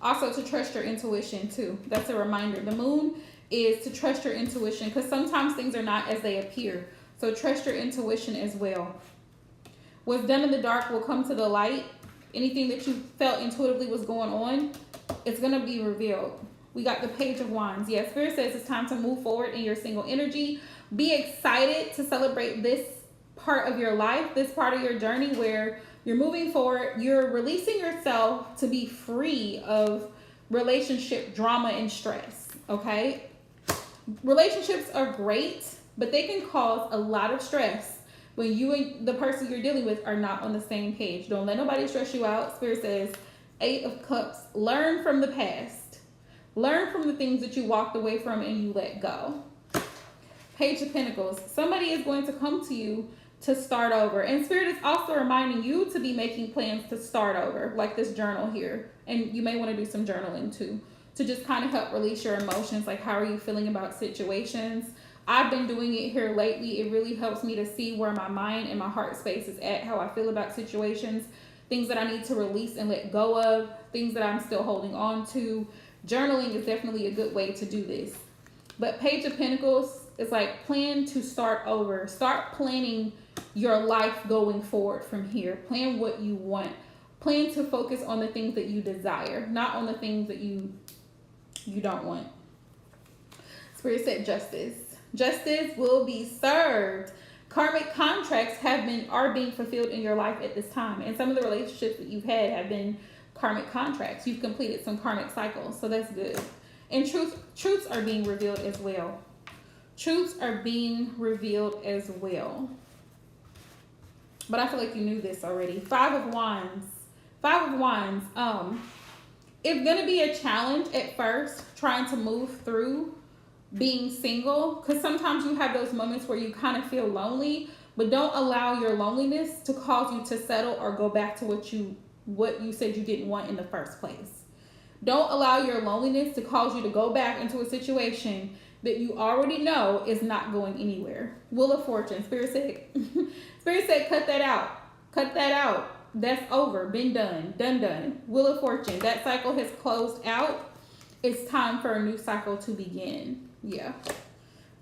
[SPEAKER 1] Also to trust your intuition too. That's a reminder. The Moon is to trust your intuition because sometimes things are not as they appear. So trust your intuition as well. What's done in the dark will come to the light. Anything that you felt intuitively was going on, it's going to be revealed. We got the Page of Wands. Yeah, Spirit says it's time to move forward in your single energy. Be excited to celebrate this part of your life, this part of your journey where you're moving forward. You're releasing yourself to be free of relationship drama and stress, okay? Relationships are great, but they can cause a lot of stress when you and the person you're dealing with are not on the same page. Don't let nobody stress you out. Spirit says, Eight of Cups, learn from the past. Learn from the things that you walked away from and you let go. Page of Pentacles, somebody is going to come to you to start over. And Spirit is also reminding you to be making plans to start over, like this journal here. And you may want to do some journaling too, to just kind of help release your emotions. Like, how are you feeling about situations? I've been doing it here lately. It really helps me to see where my mind and my heart space is at, how I feel about situations, things that I need to release and let go of, things that I'm still holding on to. Journaling is definitely a good way to do this. But Page of Pentacles is like, plan to start over. Start planning your life going forward from here. Plan what you want. Plan to focus on the things that you desire, not on the things that you don't want. Spirit said justice. Justice will be served. Karmic contracts are being fulfilled in your life at this time. And some of the relationships that you've had have been karmic contracts. You've completed some karmic cycles, so that's good. And truths are being revealed as well. Truths are being revealed as well. But I feel like you knew this already. Five of Wands. It's going to be a challenge at first trying to move through being single, because sometimes you have those moments where you kind of feel lonely, but don't allow your loneliness to cause you to settle or go back to what you said you didn't want in the first place. Don't allow your loneliness to cause you to go back into a situation that you already know is not going anywhere. Wheel of Fortune. Spirit said, cut that out. Cut that out. That's over. Been done. Done. Wheel of Fortune. That cycle has closed out. It's time for a new cycle to begin. Yeah.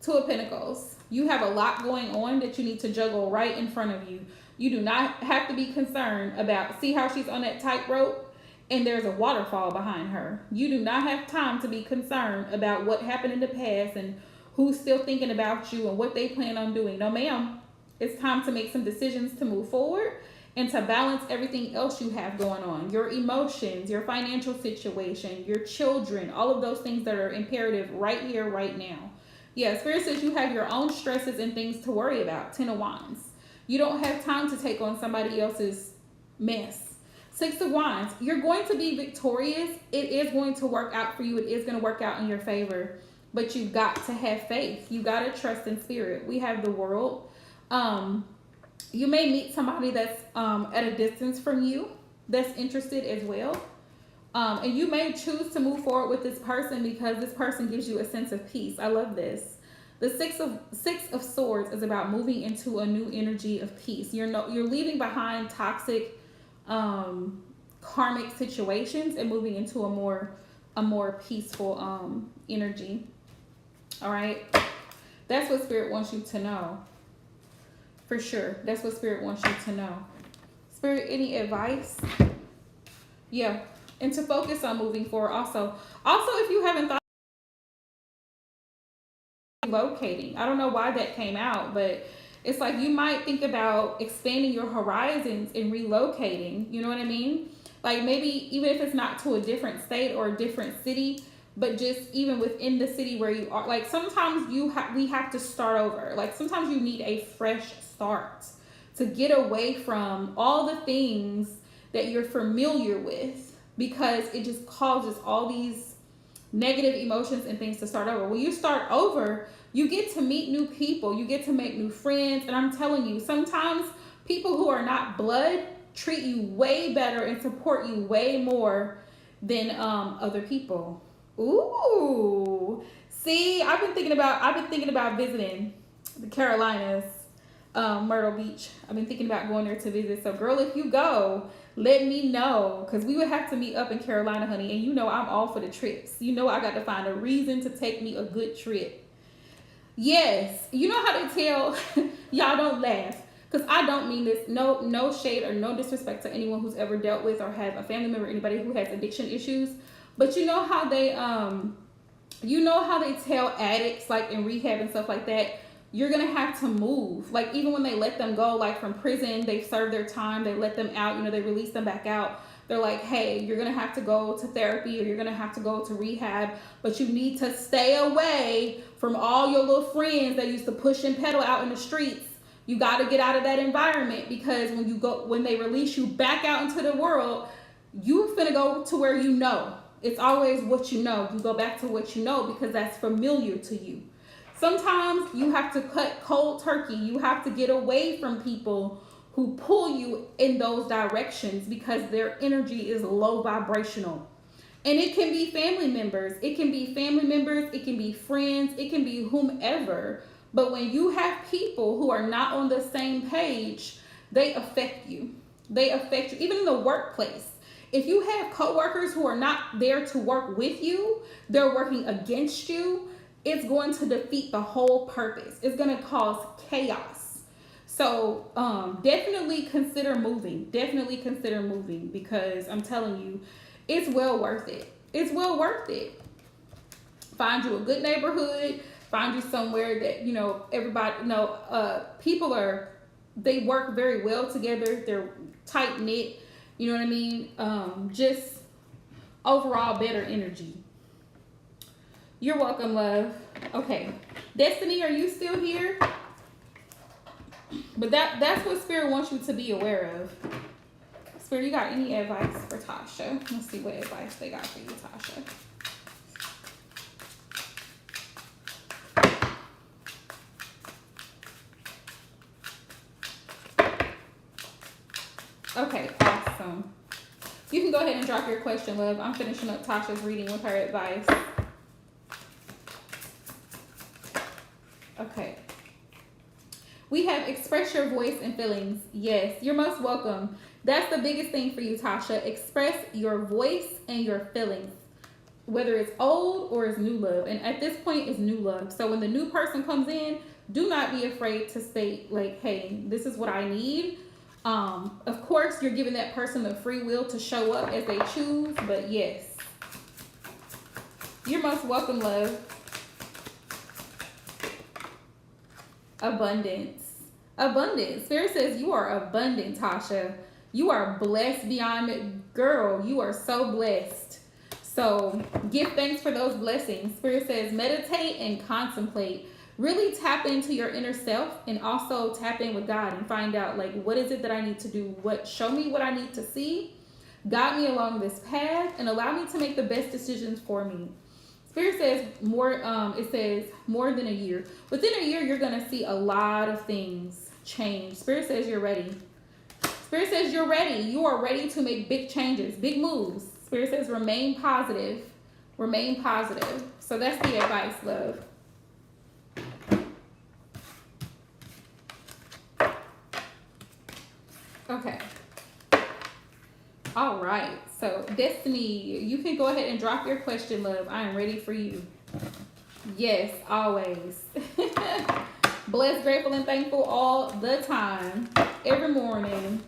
[SPEAKER 1] Two of Pentacles. You have a lot going on that you need to juggle right in front of you. You do not have to be concerned about, see how she's on that tightrope and there's a waterfall behind her. You do not have time to be concerned about what happened in the past and who's still thinking about you and what they plan on doing. No, ma'am. It's time to make some decisions to move forward and to balance everything else you have going on. Your emotions, your financial situation, your children, all of those things that are imperative right here, right now. Yeah, Spirit says you have your own stresses and things to worry about. Ten of Wands. You don't have time to take on somebody else's mess. Six of Wands. You're going to be victorious. It is going to work out for you. It is going to work out in your favor. But you've got to have faith. You got to trust in Spirit. We have the World. You may meet somebody that's at a distance from you that's interested as well. And you may choose to move forward with this person because this person gives you a sense of peace. I love this. The six of swords is about moving into a new energy of peace. You're leaving behind toxic, karmic situations and moving into a more peaceful energy. All right, that's what Spirit wants you to know. For sure, that's what Spirit wants you to know. Spirit, any advice? Yeah, and to focus on moving forward. Also, if you haven't thought of relocating, I don't know why that came out, but it's like you might think about expanding your horizons and relocating. You know what I mean? Like maybe even if it's not to a different state or a different city, but just even within the city where you are. Like sometimes we have to start over. Like sometimes you need a fresh start to get away from all the things that you're familiar with, because it just causes all these negative emotions and things to start over. When you start over, you get to meet new people, you get to make new friends, and I'm telling you, sometimes people who are not blood treat you way better and support you way more than other people. Ooh, see, I've been thinking about visiting the Carolinas, Myrtle Beach. I've been thinking about going there to visit. So, girl, if you go, let me know, because we would have to meet up in Carolina, honey. And you know I'm all for the trips. You know I got to find a reason to take me a good trip. Yes, you know how they tell y'all don't laugh, because I don't mean this. No shade or no disrespect to anyone who's ever dealt with or have a family member, anybody who has addiction issues. But you know how they tell addicts, like in rehab and stuff like that, you're gonna have to move. Like even when they let them go, like from prison, they've served their time, they let them out, they release them back out. They're like, hey, you're gonna have to go to therapy or you're gonna have to go to rehab, but you need to stay away from all your little friends that used to push and pedal out in the streets. You got to get out of that environment, because when they release you back out into the world, you finna go to where you know. It's always what you know. You go back to what you know because that's familiar to you. Sometimes you have to cut cold turkey. You have to get away from people who pull you in those directions because their energy is low vibrational. And it can be family members. It can be friends. It can be whomever. But when you have people who are not on the same page, they affect you. Even in the workplace. If you have coworkers who are not there to work with you, they're working against you, it's going to defeat the whole purpose. It's going to cause chaos. So definitely consider moving. Because I'm telling you, it's well worth it. Find you a good neighborhood. Find you somewhere that, everybody, people they work very well together. They're tight knit. You know what I mean? Just overall better energy. You're welcome, love. Okay. Destiny, are you still here? But that's what Spirit wants you to be aware of. Spirit, you got any advice for Tasha? Let's see what advice they got for you, Tasha. Okay, awesome. You can go ahead and drop your question, love. I'm finishing up Tasha's reading with her advice. Okay. We have express your voice and feelings. Yes, you're most welcome. That's the biggest thing for you, Tasha. Express your voice and your feelings. Whether it's old or it's new love. And at this point, it's new love. So when the new person comes in, do not be afraid to state, like, hey, this is what I need. Of course, you're giving that person the free will to show up as they choose. But yes. You're most welcome, love. Abundance. Spirit says you are abundant, Tasha. You are blessed beyond, girl. You are so blessed. So give thanks for those blessings. Spirit says meditate and contemplate. Really tap into your inner self and also tap in with God and find out, like, what is it that I need to do? Show me what I need to see. Guide me along this path and allow me to make the best decisions for me. Spirit says more. It says more than a year. Within a year, you're gonna see a lot of things. change. Spirit says you're ready. Spirit says you're ready. You are ready to make big changes, big moves. Spirit says remain positive. Remain positive. So that's the advice, love. Okay. All right. So, Destiny, you can go ahead and drop your question, love. I am ready for you. Yes, always. Blessed, grateful, and thankful all the time. Every morning.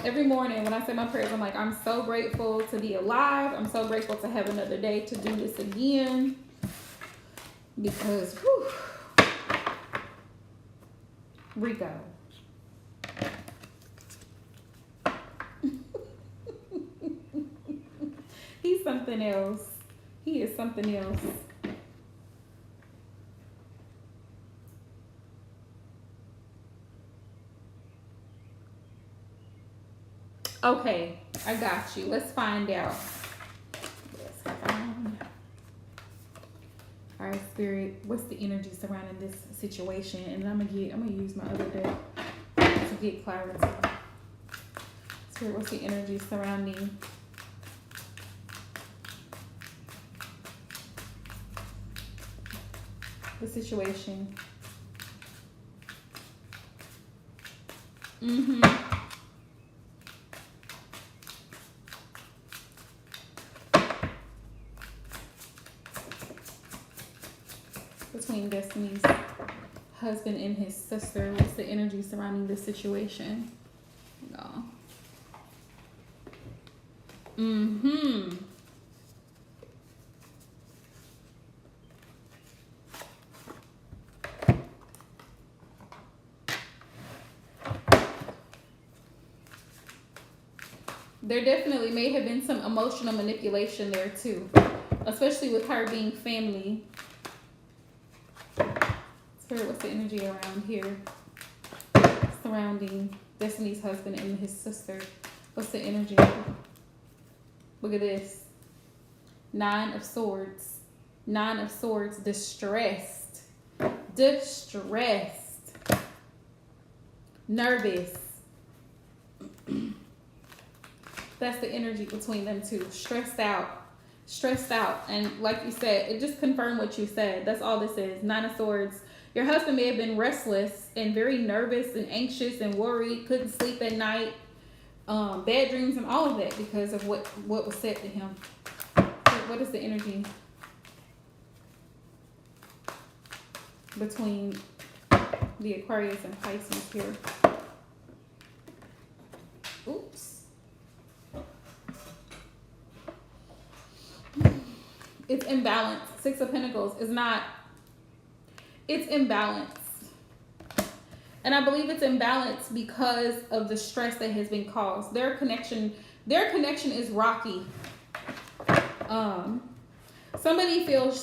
[SPEAKER 1] Every morning when I say my prayers, I'm like, I'm so grateful to be alive. I'm so grateful to have another day to do this again. Because, whew, Rico. He's something else. He is something else. Okay, I got you. Let's find out. All right, Spirit, what's the energy surrounding this situation? And I'm gonna use my other deck to get clarity. Spirit, what's the energy surrounding the situation? Between Destiny's husband and his sister, what's the energy surrounding this situation? No. There definitely may have been some emotional manipulation there too, especially with her being family. Spirit, what's the energy around here surrounding Destiny's husband and his sister? What's the energy? Look at this. 9 of Swords. 9 of Swords. Distressed. Distressed. Nervous. That's the energy between them two. Stressed out. Stressed out. And like you said, it just confirmed what you said. That's all this is. 9 of Swords. Your husband may have been restless and very nervous and anxious and worried. Couldn't sleep at night. Bad dreams and all of that because of what was said to him. What is the energy between the Aquarius and Pisces here? Oops. It's imbalanced. 6 of Pentacles is not. It's imbalanced. And I believe it's imbalanced because of the stress that has been caused. Their connection is rocky. Somebody feels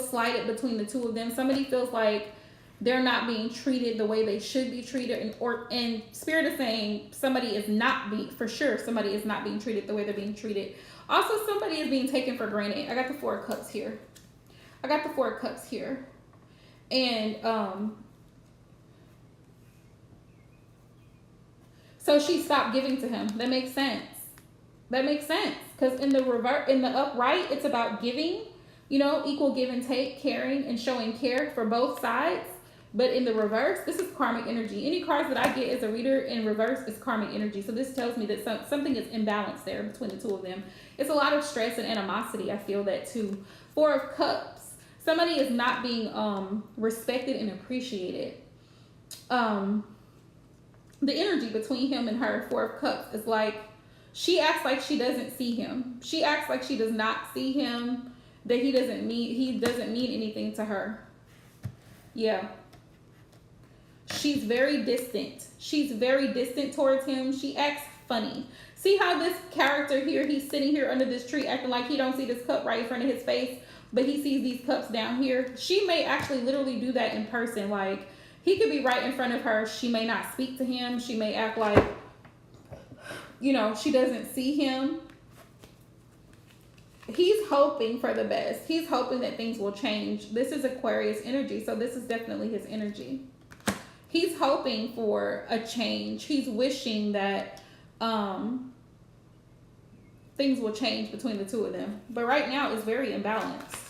[SPEAKER 1] slighted between the two of them. Somebody feels like they're not being treated the way they should be treated, and Spirit is saying somebody is not being treated the way they're being treated. Also, somebody is being taken for granted. I got the 4 of Cups here. And so she stopped giving to him. That makes sense. Because in the upright, it's about giving, equal give and take, caring and showing care for both sides. But in the reverse, this is karmic energy. Any cards that I get as a reader in reverse is karmic energy. So this tells me that something is imbalanced there between the two of them. It's a lot of stress and animosity. I feel that too. 4 of Cups. Somebody is not being respected and appreciated. The energy between him and her, 4 of Cups, is like she acts like she doesn't see him. She acts like she does not see him, that he doesn't mean anything to her. Yeah. She's very distant. She's very distant towards him. She acts funny. See how this character here, he's sitting here under this tree acting like he don't see this cup right in front of his face, but he sees these cups down here. She may actually literally do that in person. Like, he could be right in front of her. She may not speak to him. She may act like, she doesn't see him. He's hoping for the best. He's hoping that things will change. This is Aquarius energy, so this is definitely his energy. He's hoping for a change. He's wishing that things will change between the two of them. But right now it's very imbalanced.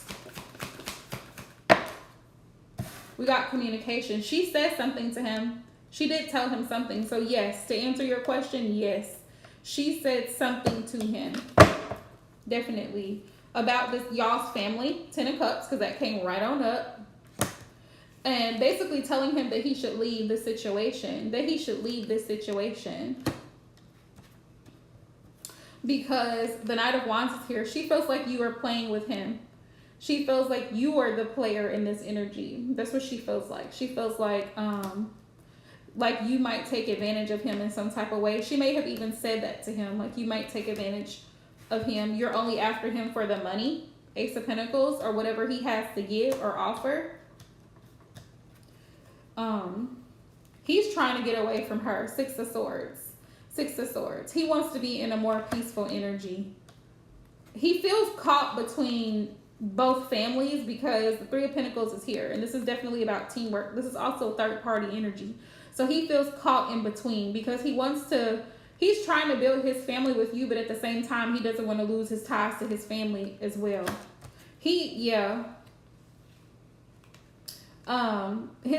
[SPEAKER 1] We got communication. She said something to him. She did tell him something. So yes, to answer your question, yes. She said something to him. Definitely. About this y'all's family, 10 of Cups, because that came right on up. And basically telling him that he should leave the situation. That he should leave this situation. Because the Knight of Wands is here. She feels like you are playing with him. She feels like you are the player in this energy. That's what she feels like. She feels like you might take advantage of him in some type of way. She may have even said that to him. Like, you might take advantage of him. You're only after him for the money. Ace of Pentacles, or whatever he has to give or offer. He's trying to get away from her. Six of Swords. Six of Swords. He wants to be in a more peaceful energy. He feels caught between both families because the Three of Pentacles is here. And this is definitely about teamwork. This is also third party energy. So he feels caught in between because he's trying to build his family with you, but at the same time, he doesn't want to lose his ties to his family as well. His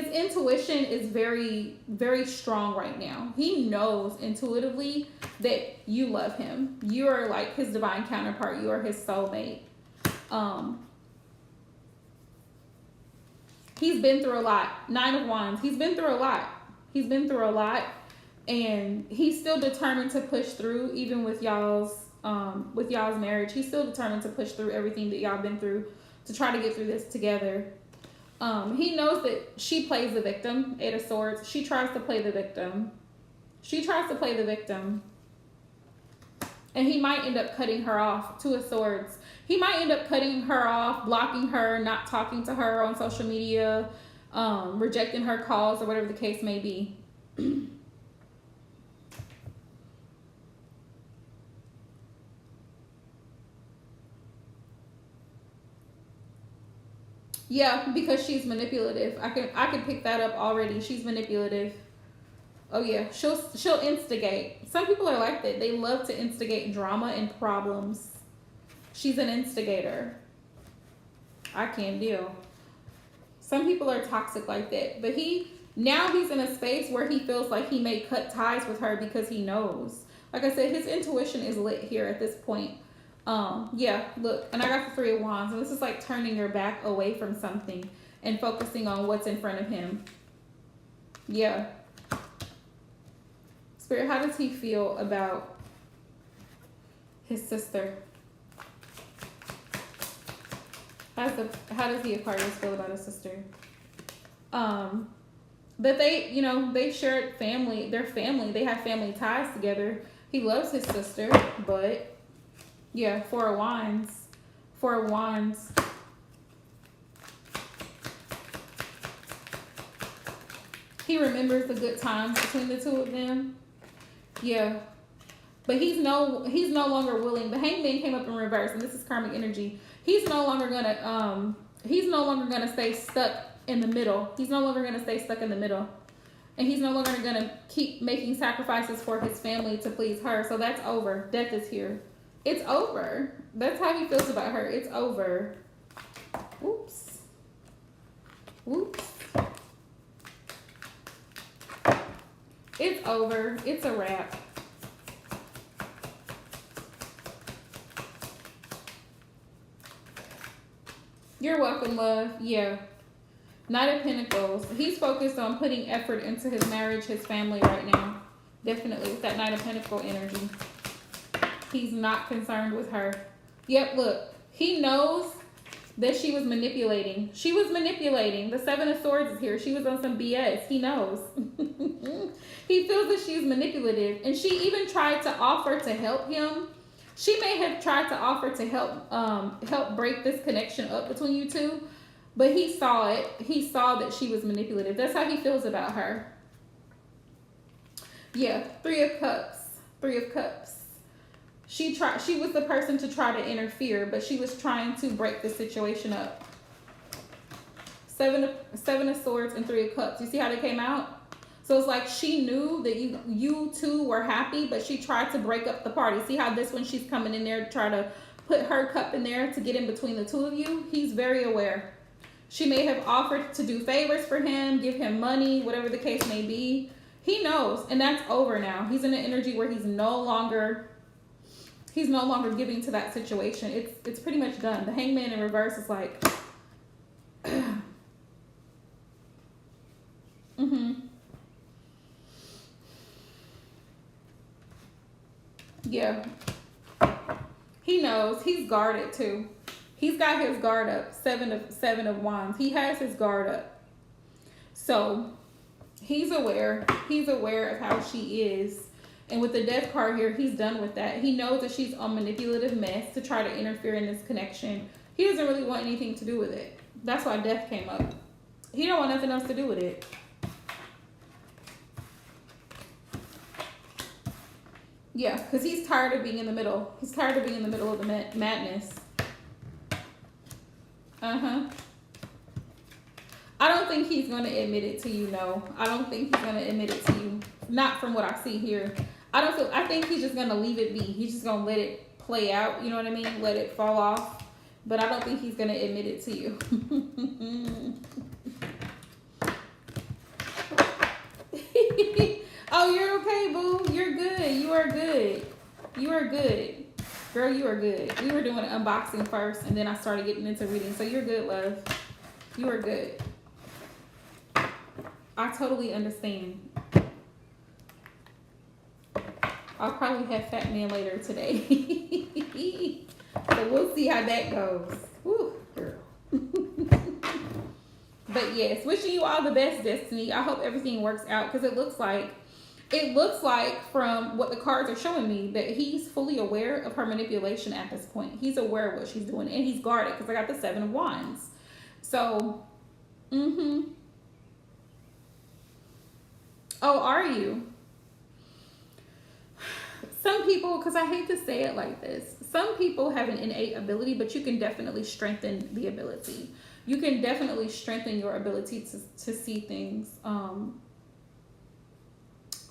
[SPEAKER 1] intuition is very, very strong right now. He knows intuitively that you love him. You are like his divine counterpart. You are his soulmate. He's been through a lot. Nine of Wands. He's been through a lot. He's been through a lot, and he's still determined to push through, even with y'all's marriage. He's still determined to push through everything that y'all been through to try to get through this together. He knows that she plays the victim. Eight of Swords. She tries to play the victim. And he might end up cutting her off. Two of Swords. He might end up cutting her off, blocking her, not talking to her on social media, rejecting her calls, or whatever the case may be. Yeah, because she's manipulative. I can pick that up already. She's manipulative. Oh yeah, she'll instigate. Some people are like that. They love to instigate drama and problems. She's an instigator. I can't deal. Some people are toxic like that. But now he's in a space where he feels like he may cut ties with her because he knows. Like I said, his intuition is lit here at this point. Yeah, look, and I got the Three of Wands, and this is like turning your back away from something and focusing on what's in front of him. Yeah. Spirit, how does he feel about his sister? How does the Aquarius feel about his sister? That they shared family, their family, they have family ties together. He loves his sister, but yeah, Four of Wands. Four of Wands. He remembers the good times between the two of them. Yeah. But he's no longer willing. The Hangman came up in reverse, and this is karmic energy. He's no longer gonna stay stuck in the middle. He's no longer gonna stay stuck in the middle. And he's no longer gonna keep making sacrifices for his family to please her. So that's over. Death is here. It's over. That's how he feels about her. It's over. Oops. Oops. It's over. It's a wrap. You're welcome, love. Yeah. Knight of Pentacles. He's focused on putting effort into his marriage, his family right now. Definitely with that Knight of Pentacles energy. He's not concerned with her. Yep, look. He knows that she was manipulating. She was manipulating. The Seven of Swords is here. She was on some BS. He knows. He feels that she's manipulative. And she even tried to offer to help him. She may have tried to offer to help break this connection up between you two. But he saw it. He saw that she was manipulative. That's how he feels about her. Yeah, Three of Cups. Three of Cups. She was the person to try to interfere, but she was trying to break the situation up. Seven of Swords and Three of Cups. You see how they came out? So it's like she knew that you two were happy, but she tried to break up the party. See how this one she's coming in there to try to put her cup in there to get in between the two of you? He's very aware. She may have offered to do favors for him, give him money, whatever the case may be. He knows, and that's over now. He's in an energy where he's no longer giving to that situation. It's pretty much done. The Hangman in reverse is like yeah. He knows. He's guarded too. He's got his guard up. Seven of wands. He has his guard up. So he's aware. He's aware of how she is. And with the death card here, he's done with that. He knows that she's a manipulative mess to try to interfere in this connection. He doesn't really want anything to do with it. That's why death came up. He don't want nothing else to do with it. Yeah, because he's tired of being in the middle. He's tired of being in the middle of the madness. I don't think he's going to admit it to you, no. I don't think he's going to admit it to you. Not from what I see here. I think he's just going to leave it be. He's just going to let it play out, you know what I mean? Let it fall off. But I don't think he's going to admit it to you. Oh, you're okay, boo. You're good. You are good. You are good. Girl, you are good. We were doing an unboxing first, and then I started getting into reading. So you're good, love. You are good. I totally understand. I'll probably have Fat Man later today. So we'll see how that goes. Woo, girl. But yes, wishing you all the best, Destiny. I hope everything works out, because it looks like from what the cards are showing me that he's fully aware of her manipulation at this point. He's aware of what she's doing, and he's guarded because I got the 7 of Wands. So, oh, are you? Some people, because I hate to say it like this, some people have an innate ability, but you can definitely strengthen the ability. You can definitely strengthen your ability to see things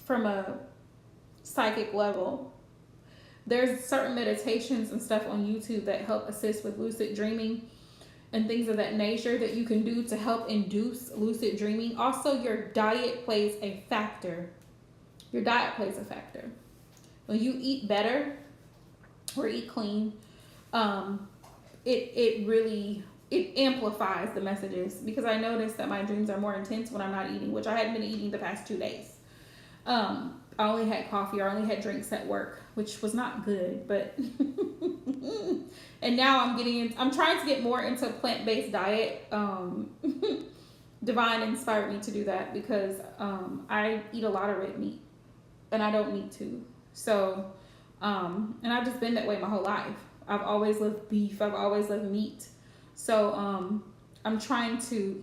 [SPEAKER 1] from a psychic level. There's certain meditations and stuff on YouTube that help assist with lucid dreaming and things of that nature that you can do to help induce lucid dreaming. Also, your diet plays a factor. Your diet plays a factor. When you eat better or eat clean, it amplifies the messages, because I noticed that my dreams are more intense when I'm not eating, which I hadn't been eating the past 2 days. I only had coffee, or I only had drinks at work, which was not good, but and now I'm trying to get more into a plant-based diet. Divine inspired me to do that, because I eat a lot of red meat and I don't need to. So and I've just been that way my whole life. I've always loved beef. I've always loved meat. So I'm trying to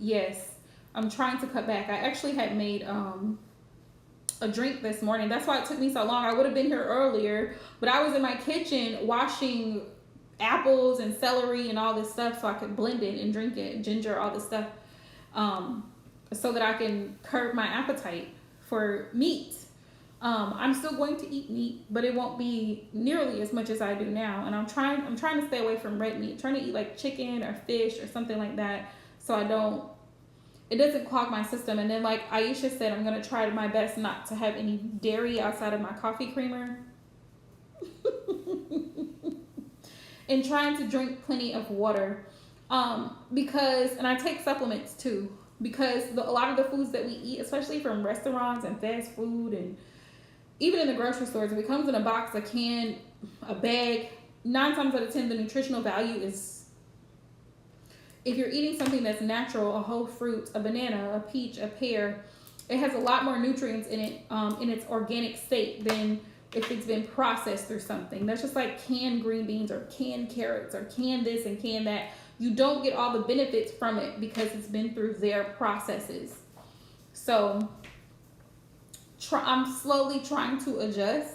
[SPEAKER 1] cut back. I actually had made a drink this morning. That's why it took me so long. I would have been here earlier, but I was in my kitchen washing apples and celery and all this stuff so I could blend it and drink it, ginger, all this stuff, so that I can curb my appetite for meat. I'm still going to eat meat, but it won't be nearly as much as I do now. And I'm trying to stay away from red meat. I'm trying to eat like chicken or fish or something like that, so it doesn't clog my system. And then, like Aisha said, I'm going to try my best not to have any dairy outside of my coffee creamer. And trying to drink plenty of water. And I take supplements too, because a lot of the foods that we eat, especially from restaurants and fast food, and even in the grocery stores, if it comes in a box, a can, a bag, 9 times out of 10, the nutritional value is, if you're eating something that's natural, a whole fruit, a banana, a peach, a pear, it has a lot more nutrients in it, in its organic state, than if it's been processed through something. That's just like canned green beans or canned carrots or canned this and canned that. You don't get all the benefits from it because it's been through their processes. So I'm slowly trying to adjust.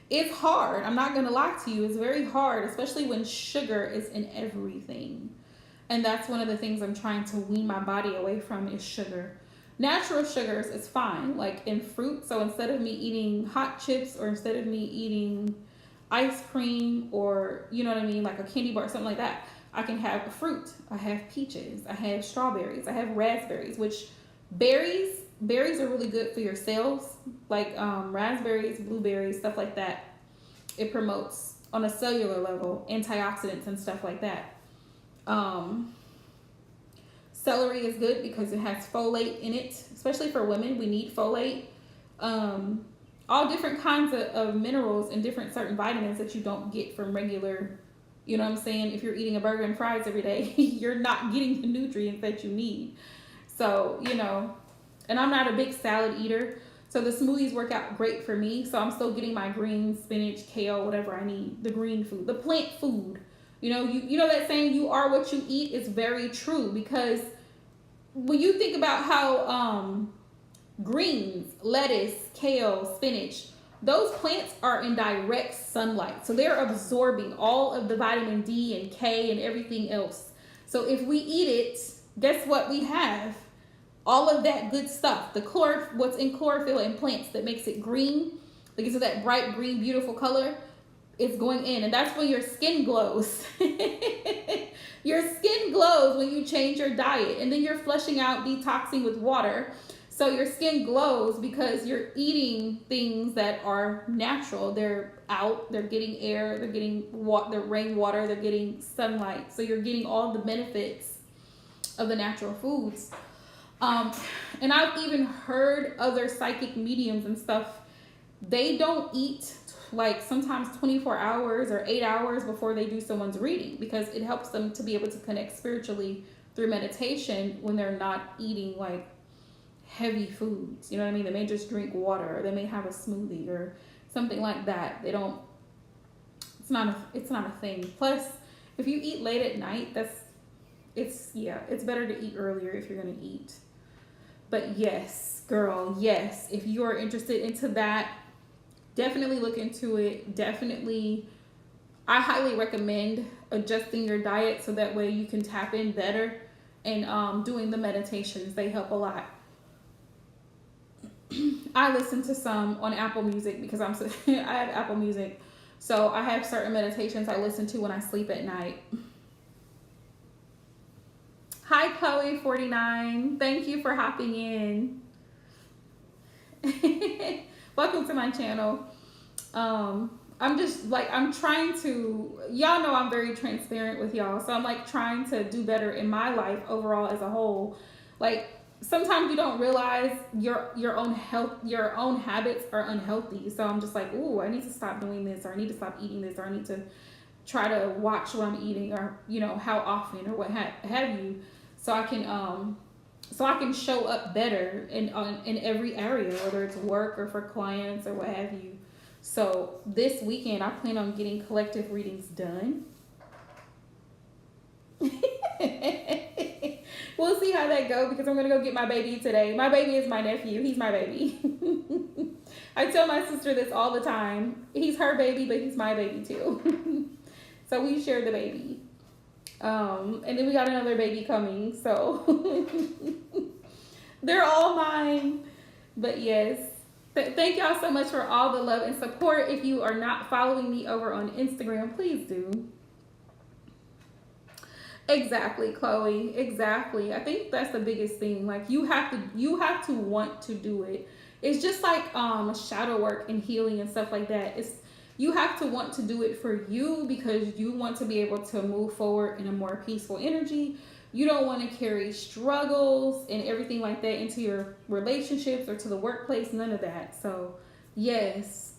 [SPEAKER 1] It's hard. I'm not going to lie to you. It's very hard, especially when sugar is in everything. And that's one of the things I'm trying to wean my body away from, is sugar. Natural sugars is fine, like in fruit. So instead of me eating hot chips, or instead of me eating ice cream, or you know what I mean, like a candy bar, something like that, I can have a fruit. I have peaches, I have strawberries, I have raspberries, which berries are really good for your cells, like raspberries, blueberries, stuff like that. It promotes on a cellular level antioxidants and stuff like that. Celery is good because it has folate in it, especially for women. We need folate. All different kinds of minerals and different certain vitamins that you don't get from regular, you know what I'm saying? If you're eating a burger and fries every day, you're not getting the nutrients that you need. So, you know, and I'm not a big salad eater, so the smoothies work out great for me. So I'm still getting my greens, spinach, kale, whatever I need, the green food, the plant food. You know that saying, you are what you eat, is very true, because when you think about how greens, lettuce, kale, spinach, those plants are in direct sunlight. So they're absorbing all of the vitamin D and K and everything else. So if we eat it, guess what we have? All of that good stuff. What's in chlorophyll in plants that makes it green, that gives it that bright green, beautiful color, it's going in. And that's when your skin glows. Your skin glows when you change your diet. And then you're flushing out, detoxing with water. So your skin glows because you're eating things that are natural. They're out, they're getting air, they're getting rainwater, they're getting sunlight. So you're getting all the benefits of the natural foods. And I've even heard other psychic mediums and stuff, they don't eat like sometimes 24 hours or 8 hours before they do someone's reading, because it helps them to be able to connect spiritually through meditation when they're not eating like heavy foods. You know what I mean? They may just drink water, or they may have a smoothie or something like that. It's not a thing. Plus, if you eat late at night, it's better to eat earlier if you're going to eat. But yes, girl, yes, if you are interested into that, definitely look into it. Definitely, I highly recommend adjusting your diet so that way you can tap in better. And doing the meditations, they help a lot. I listen to some on Apple Music because I have Apple Music. So I have certain meditations I listen to when I sleep at night. Hi, Chloe49. Thank you for hopping in. Welcome to my channel. I'm trying to, y'all know I'm very transparent with y'all. So I'm like trying to do better in my life overall as a whole. Like sometimes you don't realize your own habits are unhealthy. So I'm just like, ooh, I need to stop doing this, or I need to stop eating this, or I need to try to watch what I'm eating, or how often, or what have you, so I can show up better in every area, whether it's work or for clients or what have you. So this weekend I plan on getting collective readings done. We'll see how that goes, because I'm gonna go get my baby today. My baby is my nephew. He's my baby. I tell my sister this all the time. He's her baby, but he's my baby too. So we share the baby. And then we got another baby coming. So they're all mine. But yes, thank y'all so much for all the love and support. If you are not following me over on Instagram, please do. Exactly, Chloe. Exactly. I think that's the biggest thing. Like you have to want to do it. It's just like shadow work and healing and stuff like that. You have to want to do it for you, because you want to be able to move forward in a more peaceful energy. You don't want to carry struggles and everything like that into your relationships or to the workplace. None of that. So yes.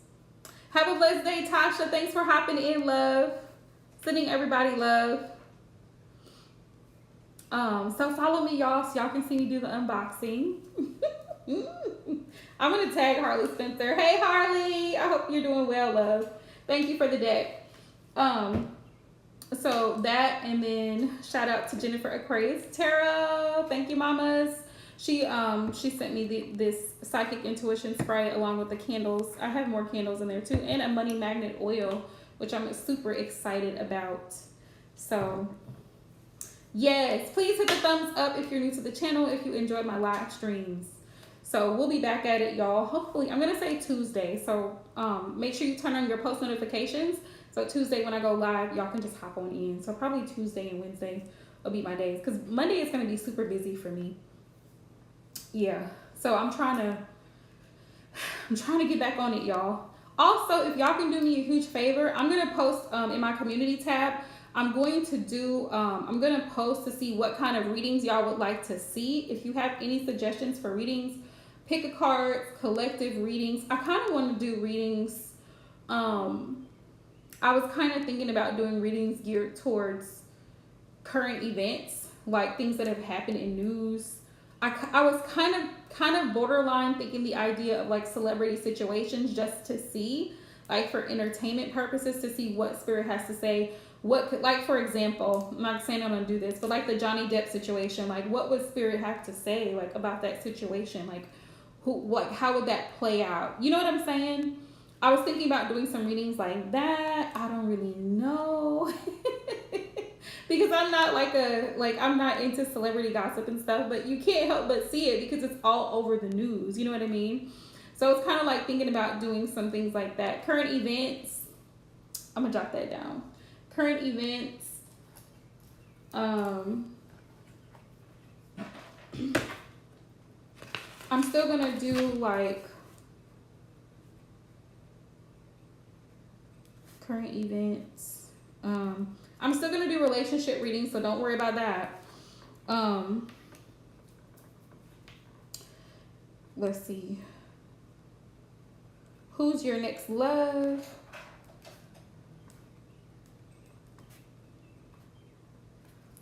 [SPEAKER 1] Have a blessed day, Tasha. Thanks for hopping in, love. Sending everybody love. So follow me, y'all, so y'all can see me do the unboxing. I'm gonna tag Harley Spencer. Hey Harley, I hope you're doing well, love. Thank you for the deck. So that, and then shout out to Jennifer Aquarius Tarot. Thank you, mamas. She sent me this psychic intuition spray along with the candles. I have more candles in there too, and a money magnet oil, which I'm super excited about. So Yes, please hit the thumbs up if you're new to the channel, if you enjoyed my live streams. So we'll be back at it, y'all. Hopefully, I'm gonna say Tuesday. So make sure you turn on your post notifications. So Tuesday when I go live, y'all can just hop on in. So probably Tuesday and Wednesday will be my days, because Monday is gonna be super busy for me. Yeah. So I'm trying to get back on it, y'all. Also, if y'all can do me a huge favor, I'm gonna post in my community tab. I'm going to post to see what kind of readings y'all would like to see. If you have any suggestions for readings, pick a card, collective readings. I kind of want to do readings. I was kind of thinking about doing readings geared towards current events, like things that have happened in news. I was kind of borderline thinking the idea of like celebrity situations, just to see, like for entertainment purposes, to see what spirit has to say. What could, like for example, I'm not saying I'm gonna do this, but like the Johnny Depp situation, like what would spirit have to say like about that situation? Like how would that play out? You know what I'm saying? I was thinking about doing some readings like that. I don't really know. Because I'm not I'm not into celebrity gossip and stuff, but you can't help but see it because it's all over the news. You know what I mean? So it's kind of like thinking about doing some things like that. Current events. I'm gonna jot that down. Current events. I'm still gonna do like current events. I'm still gonna do relationship readings, so don't worry about that. Let's see. Who's your next love?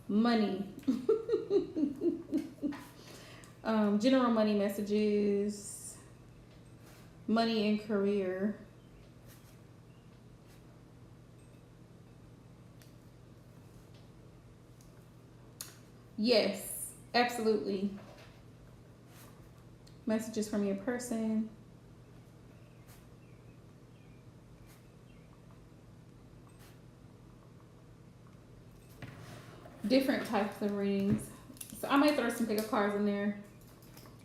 [SPEAKER 1] Money. General money messages. Money and career. Yes, absolutely. Messages from your person. Different types of readings. So I might throw some pick of cards in there,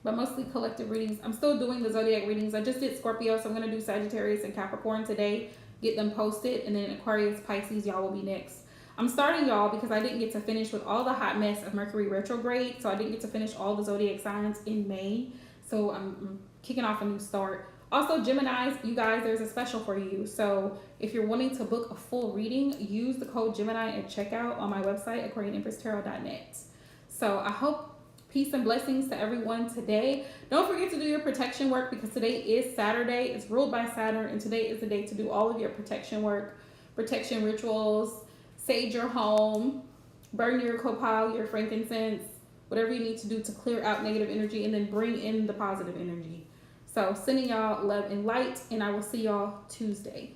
[SPEAKER 1] but mostly collective readings. I'm still doing the zodiac readings. I just did Scorpio, so I'm going to do Sagittarius and Capricorn today. Get them posted, and then Aquarius, Pisces, y'all will be next. I'm starting y'all because I didn't get to finish with all the hot mess of Mercury retrograde, so I didn't get to finish all the zodiac signs in May. So I'm kicking off a new start. Also, Geminis, you guys, there's a special for you. So if you're wanting to book a full reading, use the code Gemini at checkout on my website, AquarianEmpressTarot.net. So I hope peace and blessings to everyone today. Don't forget to do your protection work, because today is Saturday. It's ruled by Saturn, and today is the day to do all of your protection work, protection rituals. Sage your home, burn your copal, your frankincense, whatever you need to do to clear out negative energy, and then bring in the positive energy. So sending y'all love and light, and I will see y'all Tuesday.